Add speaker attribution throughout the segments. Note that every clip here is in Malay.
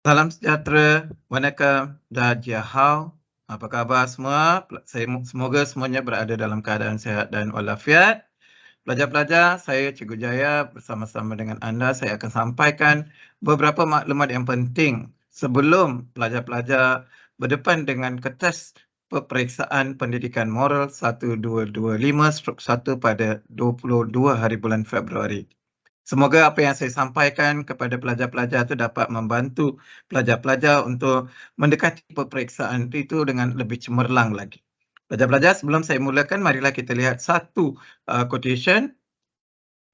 Speaker 1: Salam sejahtera, Wanakam dan Jihau. Apa khabar semua? Semoga semuanya berada dalam keadaan sihat dan walafiat. Pelajar-pelajar, saya Cikgu Jaya bersama-sama dengan anda, saya akan sampaikan beberapa maklumat yang penting sebelum pelajar-pelajar berdepan dengan kertas peperiksaan pendidikan moral 1225/1 pada 22 hari bulan Februari. Semoga apa yang saya sampaikan kepada pelajar-pelajar itu dapat membantu pelajar-pelajar untuk mendekati peperiksaan itu dengan lebih cemerlang lagi. Pelajar-pelajar, sebelum saya mulakan, marilah kita lihat satu quotation.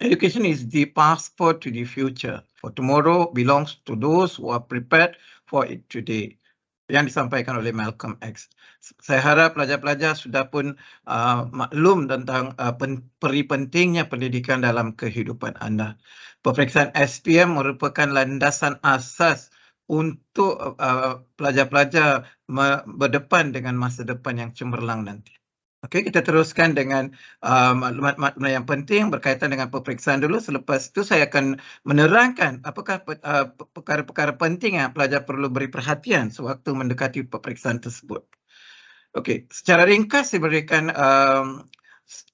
Speaker 1: Education is the passport to the future. For tomorrow belongs to those who are prepared for it today. Yang disampaikan oleh Malcolm X. Saya harap pelajar-pelajar sudah pun maklum tentang peri pentingnya pendidikan dalam kehidupan anda. Peperiksaan SPM merupakan landasan asas untuk pelajar-pelajar berdepan dengan masa depan yang cemerlang nanti. Okey, kita teruskan dengan maklumat-maklumat yang penting berkaitan dengan peperiksaan dulu. Selepas itu saya akan menerangkan apakah perkara-perkara penting yang pelajar perlu beri perhatian sewaktu mendekati peperiksaan tersebut. Okey, secara ringkas saya berikan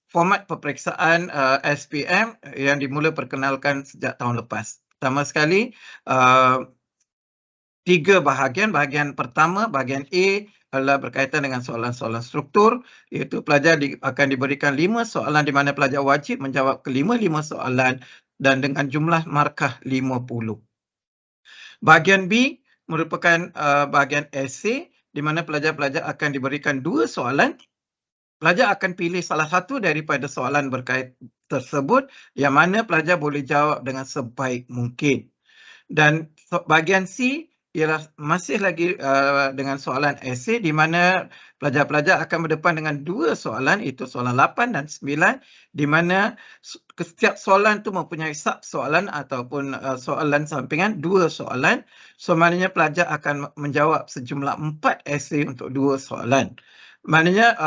Speaker 1: format peperiksaan SPM yang dimula perkenalkan sejak tahun lepas. Pertama sekali, 3 bahagian. Bahagian pertama, bahagian A adalah berkaitan dengan soalan-soalan struktur, iaitu pelajar akan diberikan 5 soalan di mana pelajar wajib menjawab kelima-lima soalan dan dengan jumlah markah 50. Bahagian B merupakan bahagian esei di mana pelajar-pelajar akan diberikan 2 soalan. Pelajar akan pilih salah satu daripada soalan berkait tersebut yang mana pelajar boleh jawab dengan sebaik mungkin. Dan bahagian C ialah masih lagi dengan soalan esei di mana pelajar-pelajar akan berdepan dengan 2 soalan, iaitu soalan 8 dan 9, di mana setiap soalan itu mempunyai soalan ataupun soalan sampingan, 2 soalan. So maknanya pelajar akan menjawab sejumlah 4 esei untuk 2 soalan. Maknanya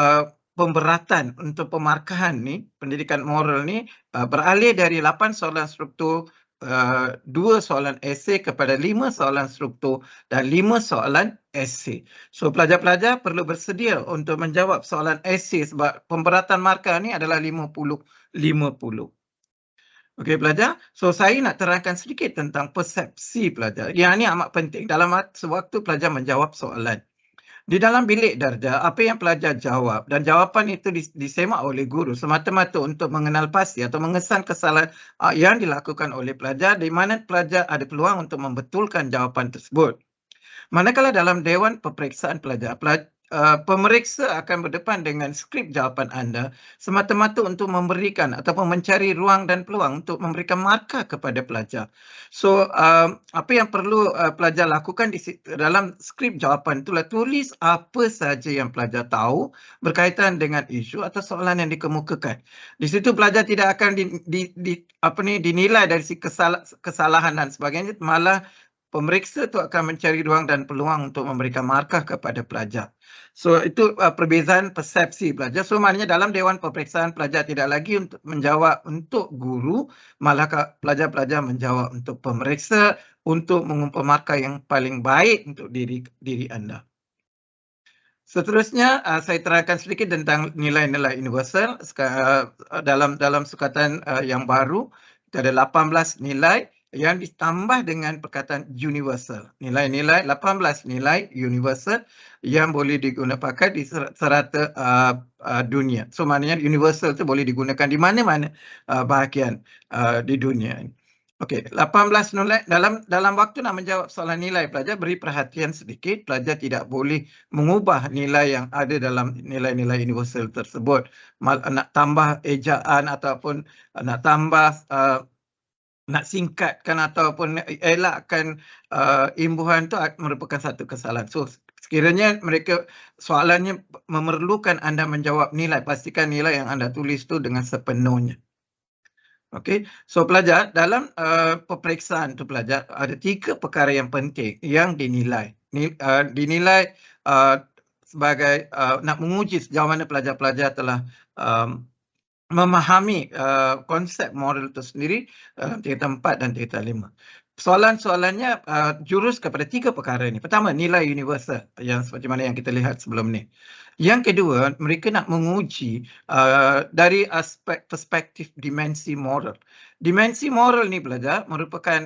Speaker 1: pemberatan untuk pemarkahan ni, pendidikan moral ni beralih dari 8 soalan struktur, 2 soalan esei kepada 5 soalan struktur dan 5 soalan esei. So pelajar-pelajar perlu bersedia untuk menjawab soalan esei sebab pemberatan markah ni adalah 50-50. Okey pelajar, so saya nak terangkan sedikit tentang persepsi pelajar. Yang ini amat penting dalam sewaktu pelajar menjawab soalan. Di dalam bilik darjah, apa yang pelajar jawab dan jawapan itu disemak oleh guru semata-mata untuk mengenal pasti atau mengesan kesalahan yang dilakukan oleh pelajar di mana pelajar ada peluang untuk membetulkan jawapan tersebut. Manakala dalam dewan peperiksaan pelajar, pemeriksa akan berdepan dengan skrip jawapan anda semata-mata untuk memberikan ataupun mencari ruang dan peluang untuk memberikan markah kepada pelajar. So, apa yang perlu pelajar lakukan dalam skrip jawapan itulah tulis apa saja yang pelajar tahu berkaitan dengan isu atau soalan yang dikemukakan. Di situ pelajar tidak akan dinilai dari kesalahan dan sebagainya, malah pemeriksa itu akan mencari ruang dan peluang untuk memberikan markah kepada pelajar. So itu perbezaan persepsi pelajar. So maknanya dalam dewan peperiksaan pelajar tidak lagi untuk menjawab untuk guru, malah pelajar-pelajar menjawab untuk pemeriksa untuk mengumpul markah yang paling baik untuk diri anda. Seterusnya saya terangkan sedikit tentang nilai-nilai universal dalam sukatan yang baru. Kita ada 18 nilai yang ditambah dengan perkataan universal. Nilai-nilai 18 nilai universal yang boleh pakai di serata dunia. So maknanya universal itu boleh digunakan di mana-mana bahagian di dunia. Okey, 18 nilai dalam waktu nak menjawab soalan nilai pelajar beri perhatian sedikit. Pelajar tidak boleh mengubah nilai yang ada dalam nilai-nilai universal tersebut. Nak tambah ejaan ataupun nak tambah nak singkatkan ataupun elakkan imbuhan tu merupakan satu kesalahan. So sekiranya soalannya memerlukan anda menjawab nilai, pastikan nilai yang anda tulis tu dengan sepenuhnya. Okey, so pelajar dalam peperiksaan tu pelajar ada 3 perkara yang penting yang dinilai. Dinilai sebagai nak menguji sejauh mana pelajar-pelajar telah memahami konsep moral itu sendiri, tingkatan 4 dan tingkatan 5. Soalan-soalannya jurus kepada 3 perkara ni. Pertama, nilai universal yang seperti mana yang kita lihat sebelum ni. Yang kedua, mereka nak menguji dari aspek perspektif dimensi moral. Dimensi moral ni pelajar merupakan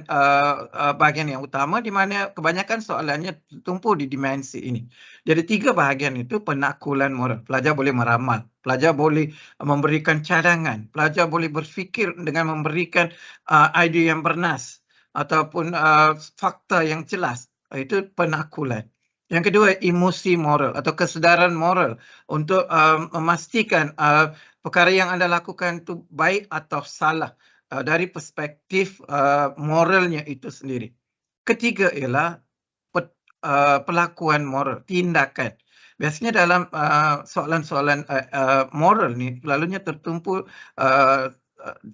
Speaker 1: bahagian yang utama di mana kebanyakan soalannya tertumpu di dimensi ini. Jadi 3 bahagian itu penakulan moral. Pelajar boleh meramal, pelajar boleh memberikan cadangan, pelajar boleh berfikir dengan memberikan idea yang bernas ataupun fakta yang jelas. Itu penakulan. Yang kedua, emosi moral atau kesedaran moral untuk memastikan perkara yang anda lakukan itu baik atau salah dari perspektif moralnya itu sendiri. Ketiga ialah perlakuan moral, tindakan. Biasanya dalam soalan-soalan moral ni selalunya tertumpu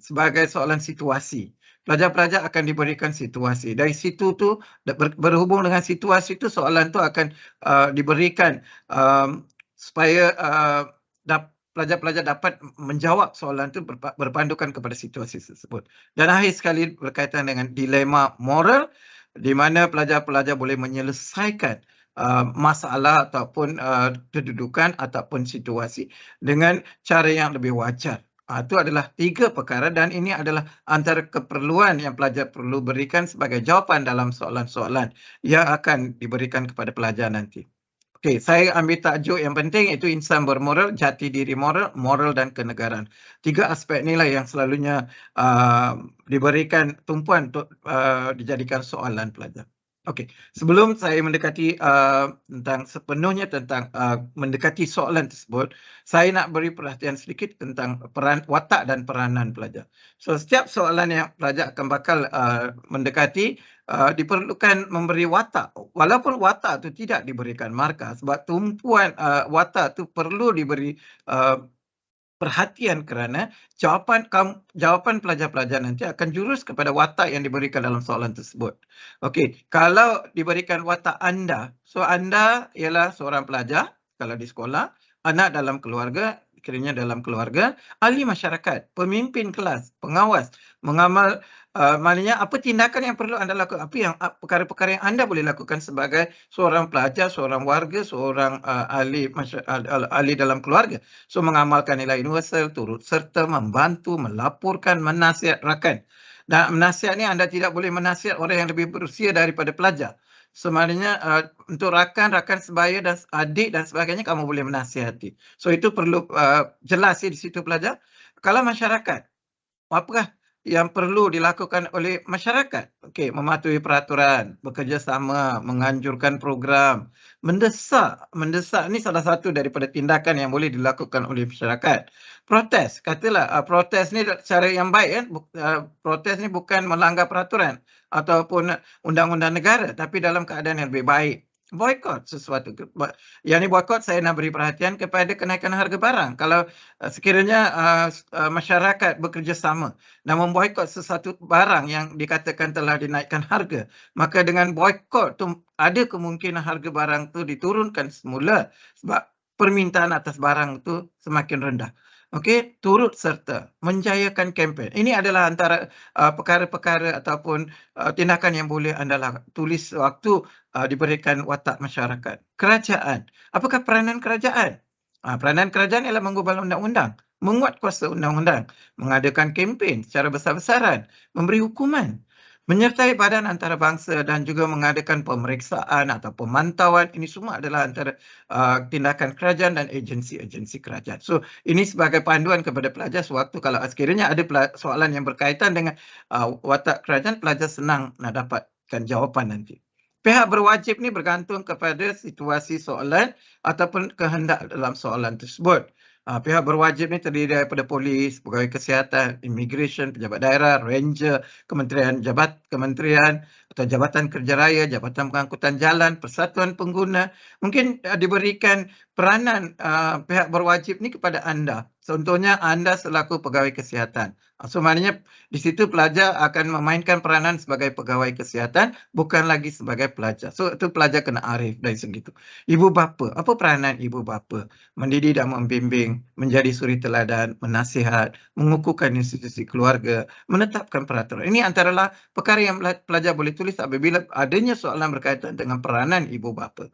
Speaker 1: sebagai soalan situasi. Pelajar-pelajar akan diberikan situasi. Dari situ tu berhubung dengan situasi tu soalan tu akan diberikan supaya pelajar-pelajar dapat menjawab soalan tu berpandukan kepada situasi tersebut. Dan akhir sekali berkaitan dengan dilema moral di mana pelajar-pelajar boleh menyelesaikan masalah ataupun kedudukan ataupun situasi dengan cara yang lebih wajar. Itu adalah 3 perkara dan ini adalah antara keperluan yang pelajar perlu berikan sebagai jawapan dalam soalan-soalan yang akan diberikan kepada pelajar nanti. Okey, saya ambil tajuk yang penting iaitu insan bermoral, jati diri moral, moral dan kenegaraan. 3 aspek inilah yang selalunya diberikan tumpuan untuk dijadikan soalan pelajar. Okey, sebelum saya mendekati tentang sepenuhnya tentang mendekati soalan tersebut, saya nak beri perhatian sedikit tentang peran watak dan peranan pelajar. So setiap soalan yang pelajar akan bakal mendekati diperlukan memberi watak. Walaupun watak itu tidak diberikan markah sebab tumpuan watak itu perlu diberi perhatian kerana jawapan pelajar-pelajar nanti akan jurus kepada watak yang diberikan dalam soalan tersebut. Okey, kalau diberikan watak anda, so anda ialah seorang pelajar kalau di sekolah, anak dalam keluarga, kiranya dalam keluarga, ahli masyarakat, pemimpin kelas, pengawas, mengamal maknanya apa tindakan yang perlu anda lakukan, apa yang perkara-perkara yang anda boleh lakukan sebagai seorang pelajar, seorang warga, seorang ahli dalam keluarga. So mengamalkan nilai universal, turut serta, membantu, melaporkan, menasihat rakan. Dan menasihat ni anda tidak boleh menasihat orang yang lebih berusia daripada pelajar. So maknanya untuk rakan-rakan sebaya dan adik dan sebagainya kamu boleh menasihati. So itu perlu jelas di situ pelajar. Kalau masyarakat, apakah yang perlu dilakukan oleh masyarakat? Okey, mematuhi peraturan, bekerjasama, menganjurkan program, mendesak. Mendesak ni salah satu daripada tindakan yang boleh dilakukan oleh masyarakat. Protes, katalah protes ni cara yang baik kan. Protes ni bukan melanggar peraturan ataupun undang-undang negara tapi dalam keadaan yang lebih baik. Boykot sesuatu. Yang ni boykot saya nak beri perhatian kepada kenaikan harga barang. Kalau sekiranya masyarakat bekerjasama dan memboykot sesuatu barang yang dikatakan telah dinaikkan harga, maka dengan boykot tu ada kemungkinan harga barang tu diturunkan semula sebab permintaan atas barang tu semakin rendah. Okey, turut serta menjayakan kempen. Ini adalah antara perkara-perkara ataupun tindakan yang boleh anda tulis waktu diberikan watak masyarakat. Kerajaan. Apakah peranan kerajaan? Peranan kerajaan ialah menggubal undang-undang, menguat kuasa undang-undang, mengadakan kempen secara besar-besaran, memberi hukuman, menyertai badan antarabangsa dan juga mengadakan pemeriksaan atau pemantauan. Ini semua adalah antara tindakan kerajaan dan agensi-agensi kerajaan. So ini sebagai panduan kepada pelajar sewaktu kalau sekiranya ada soalan yang berkaitan dengan watak kerajaan, pelajar senang nak dapatkan jawapan nanti. Pihak berwajib ni bergantung kepada situasi soalan ataupun kehendak dalam soalan tersebut. Pihak berwajib ni terdiri daripada polis, pegawai kesihatan, immigration, pejabat daerah, ranger, kementerian atau jabatan kerja raya, jabatan pengangkutan jalan, persatuan pengguna. Mungkin diberikan peranan pihak berwajib ni kepada anda Contohnya anda selaku pegawai kesihatan. So maknanya di situ pelajar akan memainkan peranan sebagai pegawai kesihatan, bukan lagi sebagai pelajar. So itu pelajar kena arif dari segi itu. Ibu bapa, apa peranan ibu bapa? Mendidik dan membimbing, menjadi suri teladan, menasihat, mengukuhkan institusi keluarga, menetapkan peraturan. Ini antaralah perkara yang pelajar boleh tulis apabila adanya soalan berkaitan dengan peranan ibu bapa.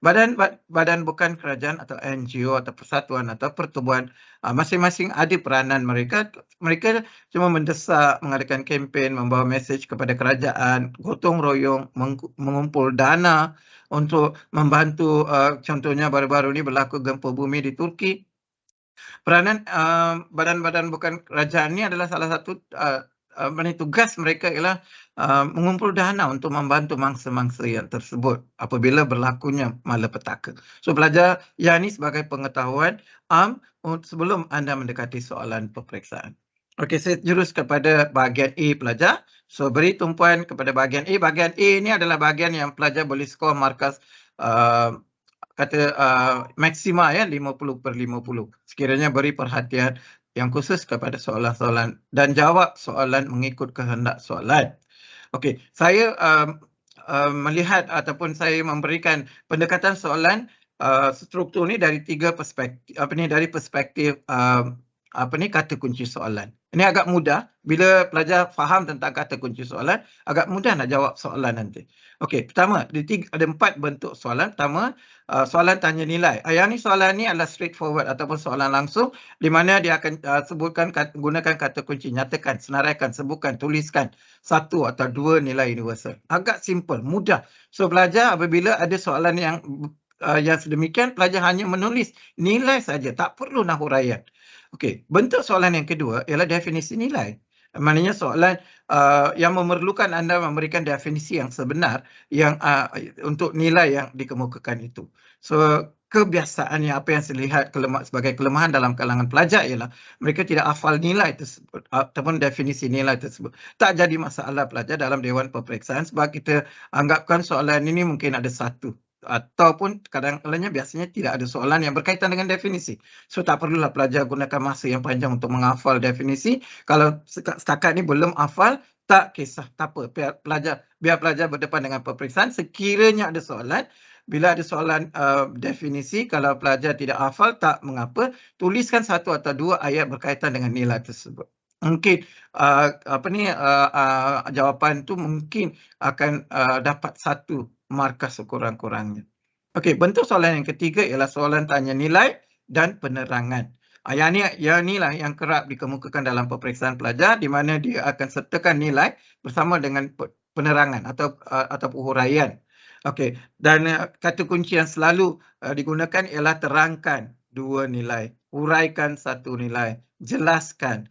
Speaker 1: Badan bukan kerajaan atau NGO atau persatuan atau pertubuhan, masing-masing ada peranan mereka. Mereka cuma mendesak, mengadakan kempen, membawa mesej kepada kerajaan, gotong royong, mengumpul dana untuk membantu. Contohnya baru-baru ini berlaku gempa bumi di Turki. Peranan badan-badan bukan kerajaan ini adalah salah satu tugas mereka ialah mengumpul dana untuk membantu mangsa-mangsa yang tersebut apabila berlakunya malapetaka. So belajar yang ini sebagai pengetahuan sebelum anda mendekati soalan peperiksaan. Okey, saya jurus kepada bahagian A pelajar. So beri tumpuan kepada bahagian A. Bahagian A ini adalah bahagian yang pelajar boleh skor markas maksima ya 50/50. Sekiranya beri perhatian yang khusus kepada soalan-soalan dan jawab soalan mengikut kehendak soalan. Okey, saya melihat ataupun saya memberikan pendekatan soalan struktur ni dari tiga perspektif. Dari perspektif kata kunci soalan. Ini agak mudah bila pelajar faham tentang kata kunci soalan, agak mudah nak jawab soalan nanti. Okey, pertama, ada 4 bentuk soalan. Pertama, soalan tanya nilai. Yang ni soalan ni adalah straightforward ataupun soalan langsung di mana dia akan sebutkan gunakan kata kunci, nyatakan, senaraikan, sebutkan, tuliskan satu atau dua nilai universal. Agak simple, mudah. So pelajar apabila ada soalan yang sedemikian, pelajar hanya menulis nilai saja, tak perlu nak huraian. Okey, bentuk soalan yang kedua ialah definisi nilai. Maknanya soalan yang memerlukan anda memberikan definisi yang sebenar yang untuk nilai yang dikemukakan itu. So kebiasaannya apa yang saya lihat sebagai kelemahan dalam kalangan pelajar ialah mereka tidak hafal nilai tersebut ataupun definisi nilai tersebut. Tak jadi masalah pelajar dalam Dewan Peperiksaan sebab kita anggapkan soalan ini mungkin ada satu ataupun kadang-kadangnya biasanya tidak ada soalan yang berkaitan dengan definisi. So tak perlulah pelajar gunakan masa yang panjang untuk menghafal definisi. Kalau setakat ni belum hafal, tak kisah, tak apa. Biar pelajar berdepan dengan peperiksaan. Sekiranya ada soalan, bila ada soalan definisi, kalau pelajar tidak hafal, tak mengapa. Tuliskan satu atau dua ayat berkaitan dengan nilai tersebut. Mungkin jawapan tu mungkin akan dapat satu markah sekurang-kurangnya. Okey, bentuk soalan yang ketiga ialah soalan tanya nilai dan penerangan. Yang inilah yang kerap dikemukakan dalam peperiksaan pelajar di mana dia akan sertakan nilai bersama dengan penerangan atau huraian. Okey, dan kata kunci yang selalu digunakan ialah terangkan dua nilai, huraikan satu nilai, jelaskan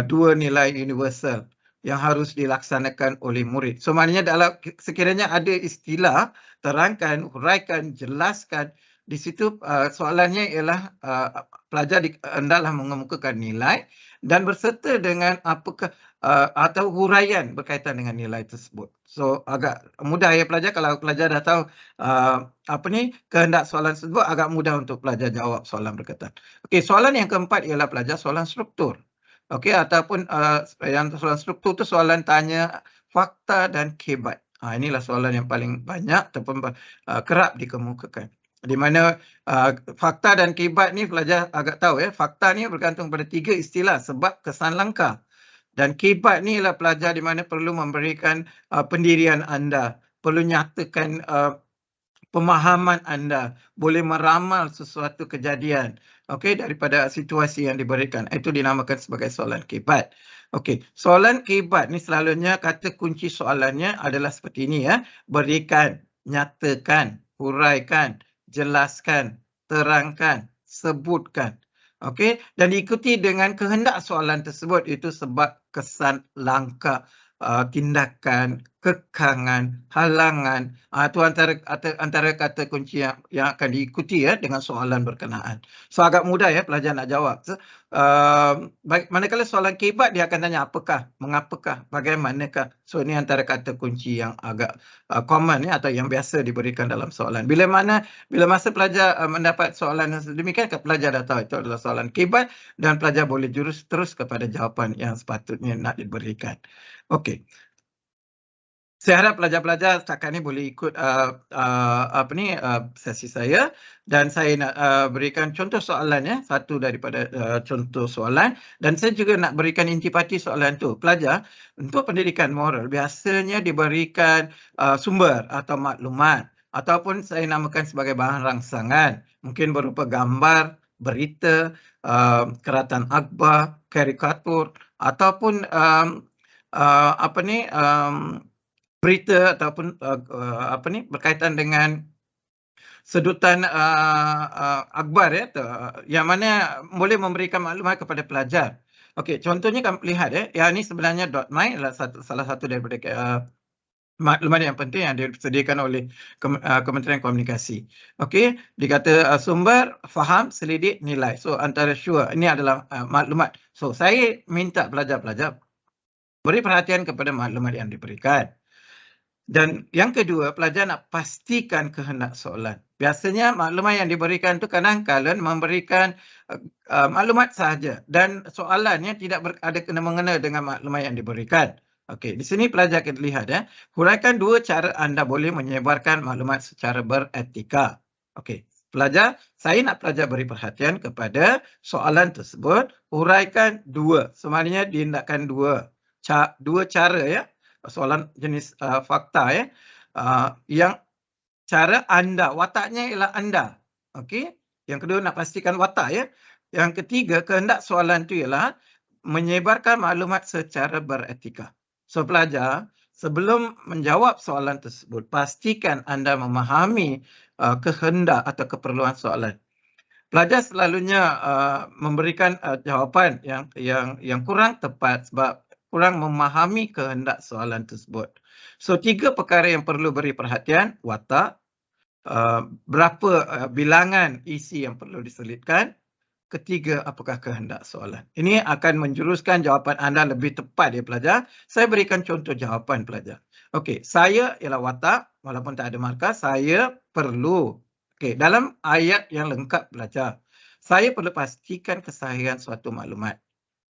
Speaker 1: dua nilai universal yang harus dilaksanakan oleh murid. So maknanya sekiranya ada istilah terangkan, huraikan, jelaskan, di situ soalannya ialah pelajar hendaklah mengemukakan nilai dan berserta dengan apakah atau huraian berkaitan dengan nilai tersebut. So agak mudah ya pelajar, kalau pelajar dah tahu kehendak soalan tersebut, agak mudah untuk pelajar jawab soalan berkaitan. Okey, soalan yang keempat ialah pelajar soalan struktur. Okey, ataupun yang soalan struktur tu soalan tanya fakta dan kebat. Inilah soalan yang paling banyak ataupun kerap dikemukakan. Di mana fakta dan kebat ni pelajar agak tahu ya. Fakta ni bergantung pada tiga istilah, sebab, kesan, langkah. Dan kebat ni ialah pelajar di mana perlu memberikan pendirian anda, perlu nyatakan pemahaman anda, boleh meramal sesuatu kejadian, okey, daripada situasi yang diberikan. Itu dinamakan sebagai soalan kebat. Okey, soalan kebat ni selalunya kata kunci soalannya adalah seperti ini ya. Berikan, nyatakan, huraikan, jelaskan, terangkan, sebutkan. Okey, dan diikuti dengan kehendak soalan tersebut, itu sebab, kesan, langkah, tindakan, kekangan, halangan. Itu antara kata kunci yang akan diikuti ya dengan soalan berkenaan. So agak mudah ya pelajar nak jawab. So, manakala soalan kibat dia akan tanya apakah, mengapakah, bagaimanakah. So ini antara kata kunci yang agak common ya, atau yang biasa diberikan dalam soalan. Bila masa pelajar mendapat soalan yang sedemikian, pelajar dah tahu itu adalah soalan kibat dan pelajar boleh jurus terus kepada jawapan yang sepatutnya nak diberikan. Okey. Saya harap pelajar-pelajar setakat ni boleh ikut sesi saya, dan saya nak berikan contoh soalan ya, satu daripada contoh soalan, dan saya juga nak berikan intipati soalan tu. Pelajar untuk pendidikan moral biasanya diberikan sumber atau maklumat ataupun saya namakan sebagai bahan rangsangan, mungkin berupa gambar, berita, keratan akhbar, karikatur ataupun berita ataupun berkaitan dengan sedutan akhbar ya, yang mana boleh memberikan maklumat kepada pelajar. Okey, contohnya kamu lihat ya, yang ini sebenarnya .my adalah salah satu daripada maklumat yang penting yang disediakan oleh Kementerian Komunikasi. Okey, dikata sumber, faham, selidik, nilai. So antara sure, ini adalah maklumat. So saya minta pelajar-pelajar beri perhatian kepada maklumat yang diberikan. Dan yang kedua, pelajar nak pastikan kehendak soalan. Biasanya maklumat yang diberikan itu kadang-kadang memberikan maklumat sahaja dan soalannya tidak ada kena-mengena dengan maklumat yang diberikan. Okey, di sini pelajar kita lihat ya. Huraikan 2 cara anda boleh menyebarkan maklumat secara beretika. Okey, pelajar, saya nak pelajar beri perhatian kepada soalan tersebut. Huraikan 2. Sebenarnya dihendakkan 2 cara ya. Soalan jenis fakta ya, yang cara anda, wataknya ialah anda. Okey, yang kedua nak pastikan watak ya. Yang ketiga, kehendak soalan itu ialah menyebarkan maklumat secara beretika. So pelajar, sebelum menjawab soalan tersebut, pastikan anda memahami kehendak atau keperluan soalan. Pelajar selalunya memberikan jawapan yang kurang tepat sebab kurang memahami kehendak soalan tersebut. So 3 perkara yang perlu beri perhatian: watak, berapa bilangan isi yang perlu diselitkan, ketiga apakah kehendak soalan. Ini akan menjuruskan jawapan anda lebih tepat ya pelajar. Saya berikan contoh jawapan pelajar. Okey, saya ialah watak, walaupun tak ada markah, saya perlu. Okey, dalam ayat yang lengkap pelajar, saya perlu pastikan kesahihan suatu maklumat.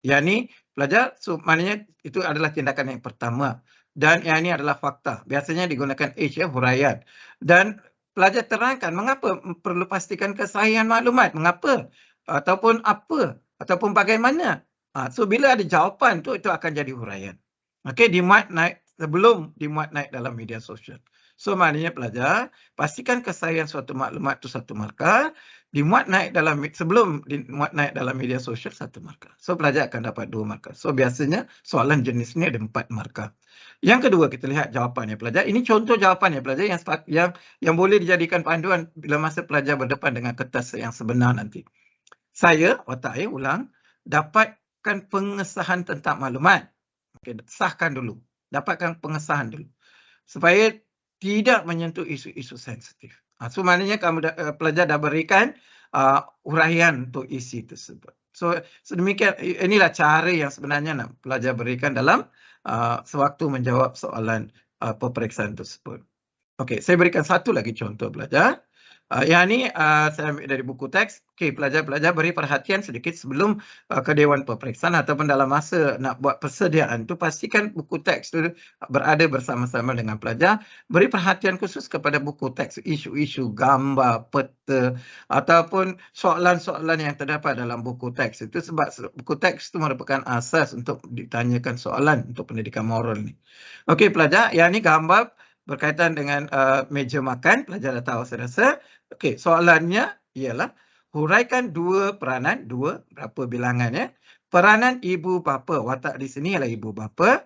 Speaker 1: Yang ni pelajar, so maknanya itu adalah tindakan yang pertama. Dan yang ini adalah fakta. Biasanya digunakan H ya, huraian. Dan pelajar terangkan mengapa perlu pastikan kesahihan maklumat. Mengapa? Ataupun apa? Ataupun bagaimana? So bila ada jawapan tu, itu akan jadi huraian. Okey, dimuat naik sebelum dimuat naik dalam media sosial. So maknanya pelajar, pastikan kesahihan suatu maklumat itu 1 markah. Dimuat naik sebelum dimuat naik dalam media sosial 1 markah. So pelajar akan dapat 2 markah. So biasanya soalan jenis ini ada 4 markah. Yang kedua, kita lihat jawapannya pelajar. Ini contoh jawapannya pelajar yang boleh dijadikan panduan bila masa pelajar berdepan dengan kertas yang sebenar nanti. Saya, watak saya ulang, dapatkan pengesahan tentang maklumat. Okey, sahkan dulu. Dapatkan pengesahan dulu. Supaya tidak menyentuh isu-isu sensitif. So maknanya pelajar dah berikan uraian untuk isi tersebut. So sedemikian, inilah cara yang sebenarnya nak pelajar berikan dalam sewaktu menjawab soalan peperiksaan tersebut. Okey, saya berikan satu lagi contoh pelajar. Yang ni saya ambil dari buku teks. Okey, pelajar-pelajar beri perhatian sedikit sebelum ke Dewan Peperiksaan ataupun dalam masa nak buat persediaan tu, pastikan buku teks tu berada bersama-sama dengan pelajar. Beri perhatian khusus kepada buku teks, isu-isu, gambar, peta ataupun soalan-soalan yang terdapat dalam buku teks itu, sebab buku teks itu merupakan asas untuk ditanyakan soalan untuk pendidikan moral ni. Okey pelajar, yang ni gambar berkaitan dengan meja makan. Pelajar dah tahu saya rasa. Okey, soalannya ialah huraikan 2 peranan, 2 berapa bilangannya. Peranan ibu bapa, watak di sini ialah ibu bapa.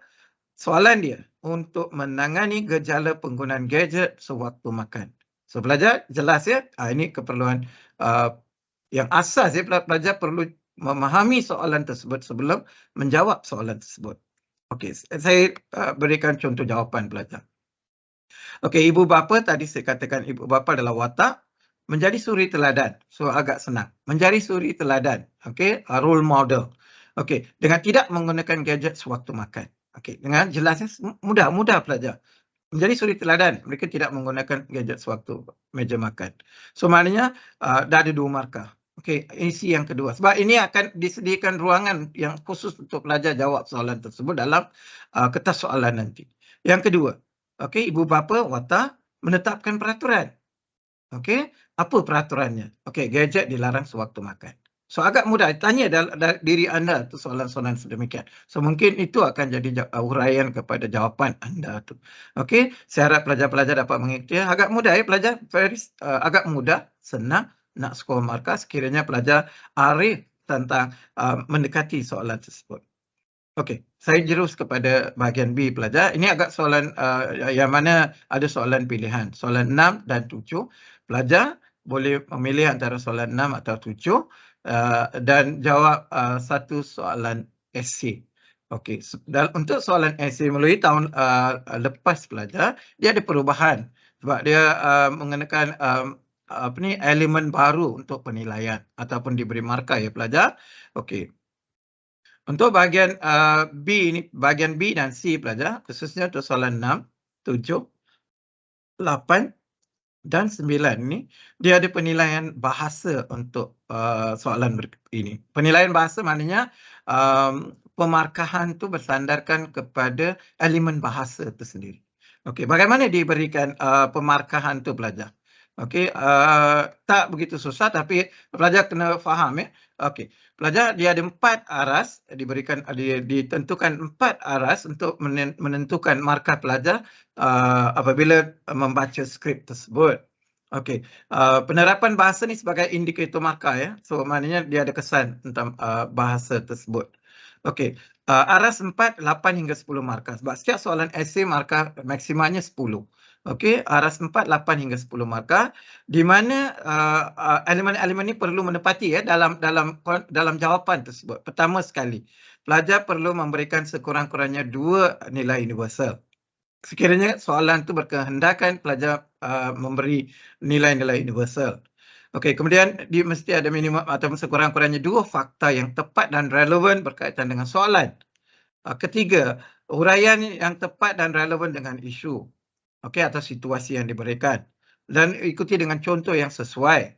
Speaker 1: Soalan dia, untuk menangani gejala penggunaan gadget sewaktu makan. So pelajar jelas ya, ini keperluan yang asas ya, pelajar perlu memahami soalan tersebut sebelum menjawab soalan tersebut. Okey, saya berikan contoh jawapan pelajar. Okey, ibu bapa tadi saya katakan ibu bapa adalah watak, menjadi suri teladan. So agak senang. Menjadi suri teladan, okey, role model. Okey, dengan tidak menggunakan gadget sewaktu makan. Okey, dengan jelasnya mudah pelajar. Menjadi suri teladan, mereka tidak menggunakan gadget sewaktu meja makan. So maknanya dah ada 2 markah. Okey, isi yang kedua. Sebab ini akan disediakan ruangan yang khusus untuk pelajar jawab soalan tersebut dalam kertas soalan nanti. Yang kedua, okey, ibu bapa watak menetapkan peraturan. Okey, apa peraturannya? Okey, gadget dilarang sewaktu makan. So agak mudah, tanya diri anda tu soalan-soalan sedemikian. So mungkin itu akan jadi huraian kepada jawapan anda tu. Okey, saya harap pelajar-pelajar dapat mengikuti. Agak mudah pelajar, agak mudah, senang nak skor markah sekiranya pelajar arif tentang mendekati soalan tersebut. Okey, saya jerus kepada bahagian B pelajar. Ini agak soalan yang mana ada soalan pilihan. Soalan 6 dan 7. Pelajar boleh memilih antara soalan 6 atau 7 dan jawab satu soalan esei. Okey, untuk soalan esei melalui tahun lepas pelajar, dia ada perubahan sebab dia mengenakan elemen baru untuk penilaian ataupun diberi markah pelajar. Okey. Untuk bahagian B ni, bahagian B dan C pelajar, khususnya untuk soalan 6, 7, 8 dan 9 ni, dia ada penilaian bahasa untuk soalan ini. Penilaian bahasa maknanya pemarkahan tu bersandarkan kepada elemen bahasa itu sendiri. Okey, bagaimana diberikan pemarkahan tu pelajar? Okey, tak begitu susah tapi pelajar kena faham Okey, pelajar dia ada 4 aras, ditentukan 4 aras untuk menentukan markah pelajar apabila membaca skrip tersebut. Okey, penerapan bahasa ni sebagai indikator markah So maknanya dia ada kesan tentang bahasa tersebut. Okey, aras 4, 8 hingga 10 markah. Sebab setiap soalan esei markah maksimumnya 10. Okey, aras 4, 8 hingga 10 markah di mana elemen-elemen ini perlu menepati dalam jawapan tersebut. Pertama sekali, pelajar perlu memberikan sekurang-kurangnya 2 nilai universal. Sekiranya soalan itu berkehendakan pelajar memberi nilai-nilai universal. Okey, kemudian dia mesti ada minimum atau sekurang-kurangnya 2 fakta yang tepat dan relevan berkaitan dengan soalan. Ketiga, huraian yang tepat dan relevan dengan isu. Okey, atau situasi yang diberikan. Dan ikuti dengan contoh yang sesuai.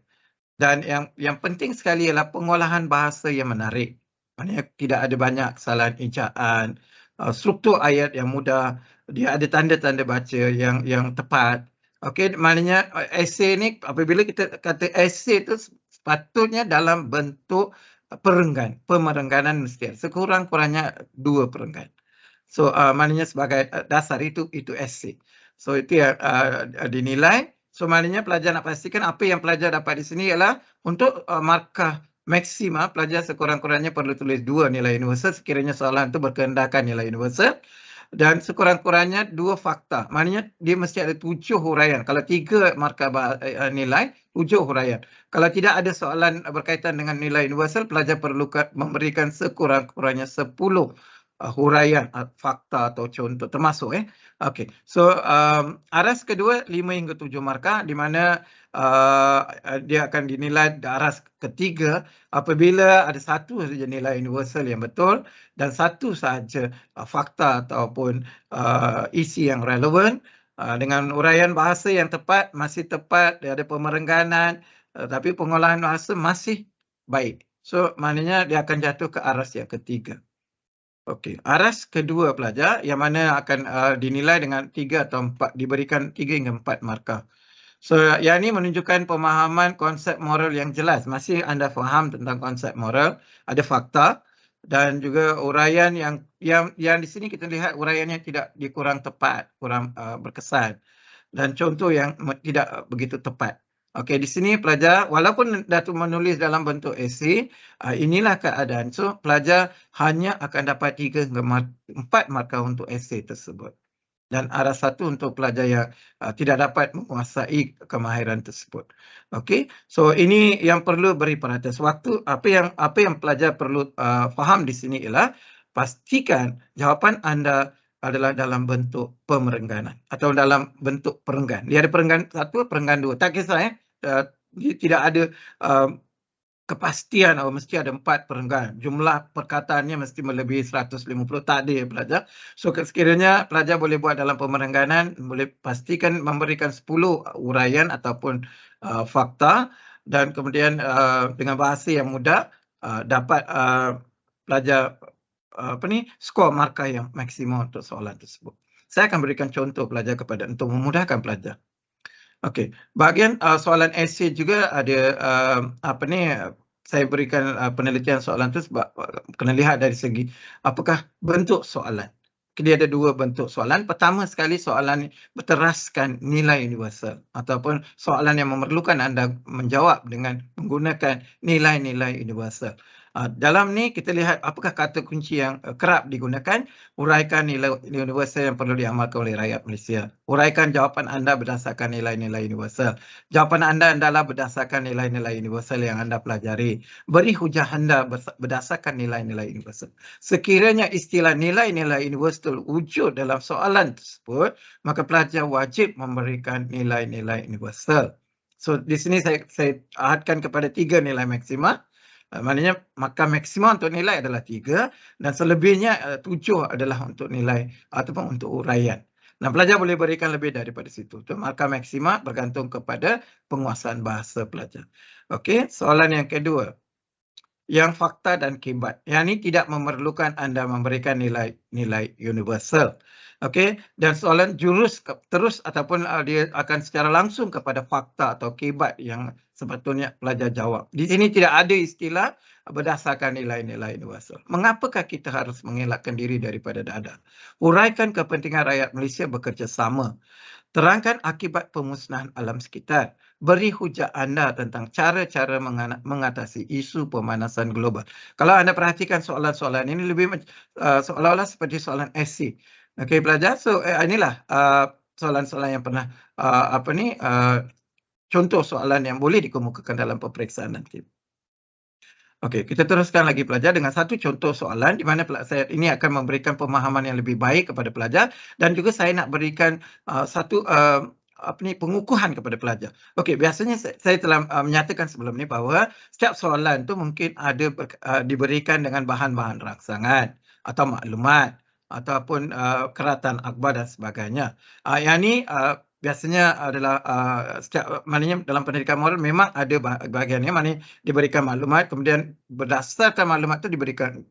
Speaker 1: Dan yang penting sekali ialah pengolahan bahasa yang menarik. Maknanya tidak ada banyak kesalahan ejaan, struktur ayat yang mudah, dia ada tanda-tanda baca yang tepat. Okey, maknanya esei ni apabila kita kata esei tu sepatutnya dalam bentuk pemerengganan mesti ada. Sekurang-kurangnya 2 perenggan. So maknanya sebagai dasar itu esei. So itu yang dinilai. So maknanya pelajar nak pastikan apa yang pelajar dapat di sini ialah untuk markah maksima pelajar sekurang-kurangnya perlu tulis 2 nilai universal sekiranya soalan itu berkehendakan nilai universal dan sekurang-kurangnya 2 fakta. Maknanya dia mesti ada 7 huraian. Kalau 3 markah nilai, 7 huraian. Kalau tidak ada soalan berkaitan dengan nilai universal, pelajar perlu memberikan sekurang-kurangnya 10 huraian fakta atau contoh termasuk Okey. So aras kedua 5 hingga 7 markah di mana dia akan dinilai aras ketiga apabila ada satu saja nilai universal yang betul dan satu sahaja fakta ataupun isi yang relevan dengan uraian bahasa yang tepat, masih tepat, dia ada pemerengganan tapi pengolahan bahasa masih baik. So maknanya dia akan jatuh ke aras yang ketiga. Okey, aras kedua pelajar yang mana akan dinilai dengan 3 atau 4, diberikan 3 hingga 4 markah. So yang ini menunjukkan pemahaman konsep moral yang jelas. Masih anda faham tentang konsep moral, ada fakta dan juga uraian yang di sini kita lihat uraiannya tidak dikurang tepat, kurang berkesan dan contoh yang tidak begitu tepat. Okey, di sini pelajar walaupun Datuk menulis dalam bentuk esei, inilah keadaan. So pelajar hanya akan dapat 3 hingga 4 markah untuk esei tersebut. Dan aras 1 untuk pelajar yang tidak dapat menguasai kemahiran tersebut. Okey, so ini yang perlu beri perhatian. Sewaktu apa yang pelajar perlu faham di sini ialah pastikan jawapan anda adalah dalam bentuk pemerengganan atau dalam bentuk perenggan. Dia ada perenggan 1, perenggan 2. Tak kisah tidak ada kepastian mesti ada 4 perenggan. Jumlah perkataannya mesti melebihi 150. Tak ada pelajar. So sekiranya pelajar boleh buat dalam pemerengganan, boleh pastikan memberikan 10 uraian ataupun fakta, dan kemudian dengan bahasa yang mudah dapat pelajar skor markah yang maksimum untuk soalan tersebut. Saya akan berikan contoh pelajar untuk memudahkan pelajar. Okey, bahagian soalan esei juga ada saya berikan penelitian soalan tu sebab kena lihat dari segi apakah bentuk soalan. Dia ada 2 bentuk soalan. Pertama sekali, soalan berteraskan nilai universal ataupun soalan yang memerlukan anda menjawab dengan menggunakan nilai-nilai universal. Dalam ni kita lihat apakah kata kunci yang kerap digunakan. Uraikan nilai universal yang perlu diamalkan oleh rakyat Malaysia. Uraikan jawapan anda berdasarkan nilai-nilai universal. Jawapan anda adalah berdasarkan nilai-nilai universal yang anda pelajari. Beri hujah anda berdasarkan nilai-nilai universal. Sekiranya istilah nilai-nilai universal wujud dalam soalan tersebut, maka pelajar wajib memberikan nilai-nilai universal. So di sini saya ahadkan kepada 3 nilai maksima. Maknanya markah maksimum untuk nilai adalah 3 dan selebihnya 7 adalah untuk nilai ataupun untuk uraian. Dan pelajar boleh berikan lebih daripada situ. Untuk markah maksima bergantung kepada penguasaan bahasa pelajar. Okey, soalan yang kedua. Yang fakta dan kibat. Yang ini tidak memerlukan anda memberikan nilai-nilai universal. Okey, dan soalan jurus terus ataupun dia akan secara langsung kepada fakta atau kibat yang sepatutnya pelajar jawab. Di sini tidak ada istilah berdasarkan nilai-nilai universal. Mengapakah kita harus mengelakkan diri daripada dadah? Uraikan kepentingan rakyat Malaysia bekerjasama. Terangkan akibat pemusnahan alam sekitar. Beri hujah anda tentang cara-cara mengatasi isu pemanasan global. Kalau anda perhatikan soalan-soalan ini lebih seolah-olah seperti soalan esei. Okey pelajar, so inilah soalan-soalan yang pernah contoh soalan yang boleh dikemukakan dalam peperiksaan nanti. Okey, kita teruskan lagi pelajar dengan satu contoh soalan di mana saya ini akan memberikan pemahaman yang lebih baik kepada pelajar, dan juga saya nak berikan satu pengukuhan kepada pelajar. Okey, biasanya saya telah menyatakan sebelum ni bahawa setiap soalan tu mungkin ada diberikan dengan bahan-bahan rangsangan atau maklumat ataupun keratan akhbar dan sebagainya. Yang ni biasanya adalah maknanya dalam pendidikan moral memang ada bahagian yang maknanya diberikan maklumat, kemudian berdasarkan maklumat itu diberikan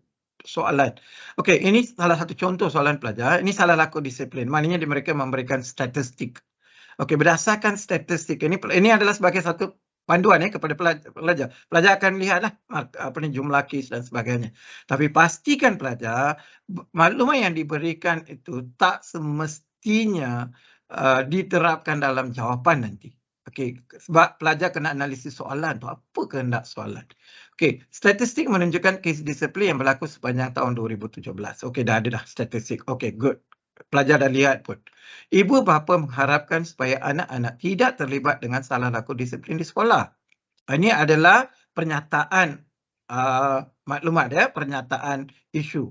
Speaker 1: soalan. Okey, ini salah satu contoh soalan pelajar. Ini salah laku disiplin. Maknanya mereka memberikan statistik. Okey, berdasarkan statistik ini adalah sebagai satu panduan kepada pelajar. Pelajar akan lihatlah jumlah kes dan sebagainya. Tapi pastikan pelajar maklumat yang diberikan itu tak semestinya diterapkan dalam jawapan nanti. Okey, sebab pelajar kena analisis soalan tu, apa kehendak soalan. Okey, statistik menunjukkan kes disiplin yang berlaku sepanjang tahun 2017. Okey, dah ada statistik. Okey, good. Pelajar dah lihat pun. Ibu bapa mengharapkan supaya anak-anak tidak terlibat dengan salah laku disiplin di sekolah. Ini adalah pernyataan maklumat pernyataan isu.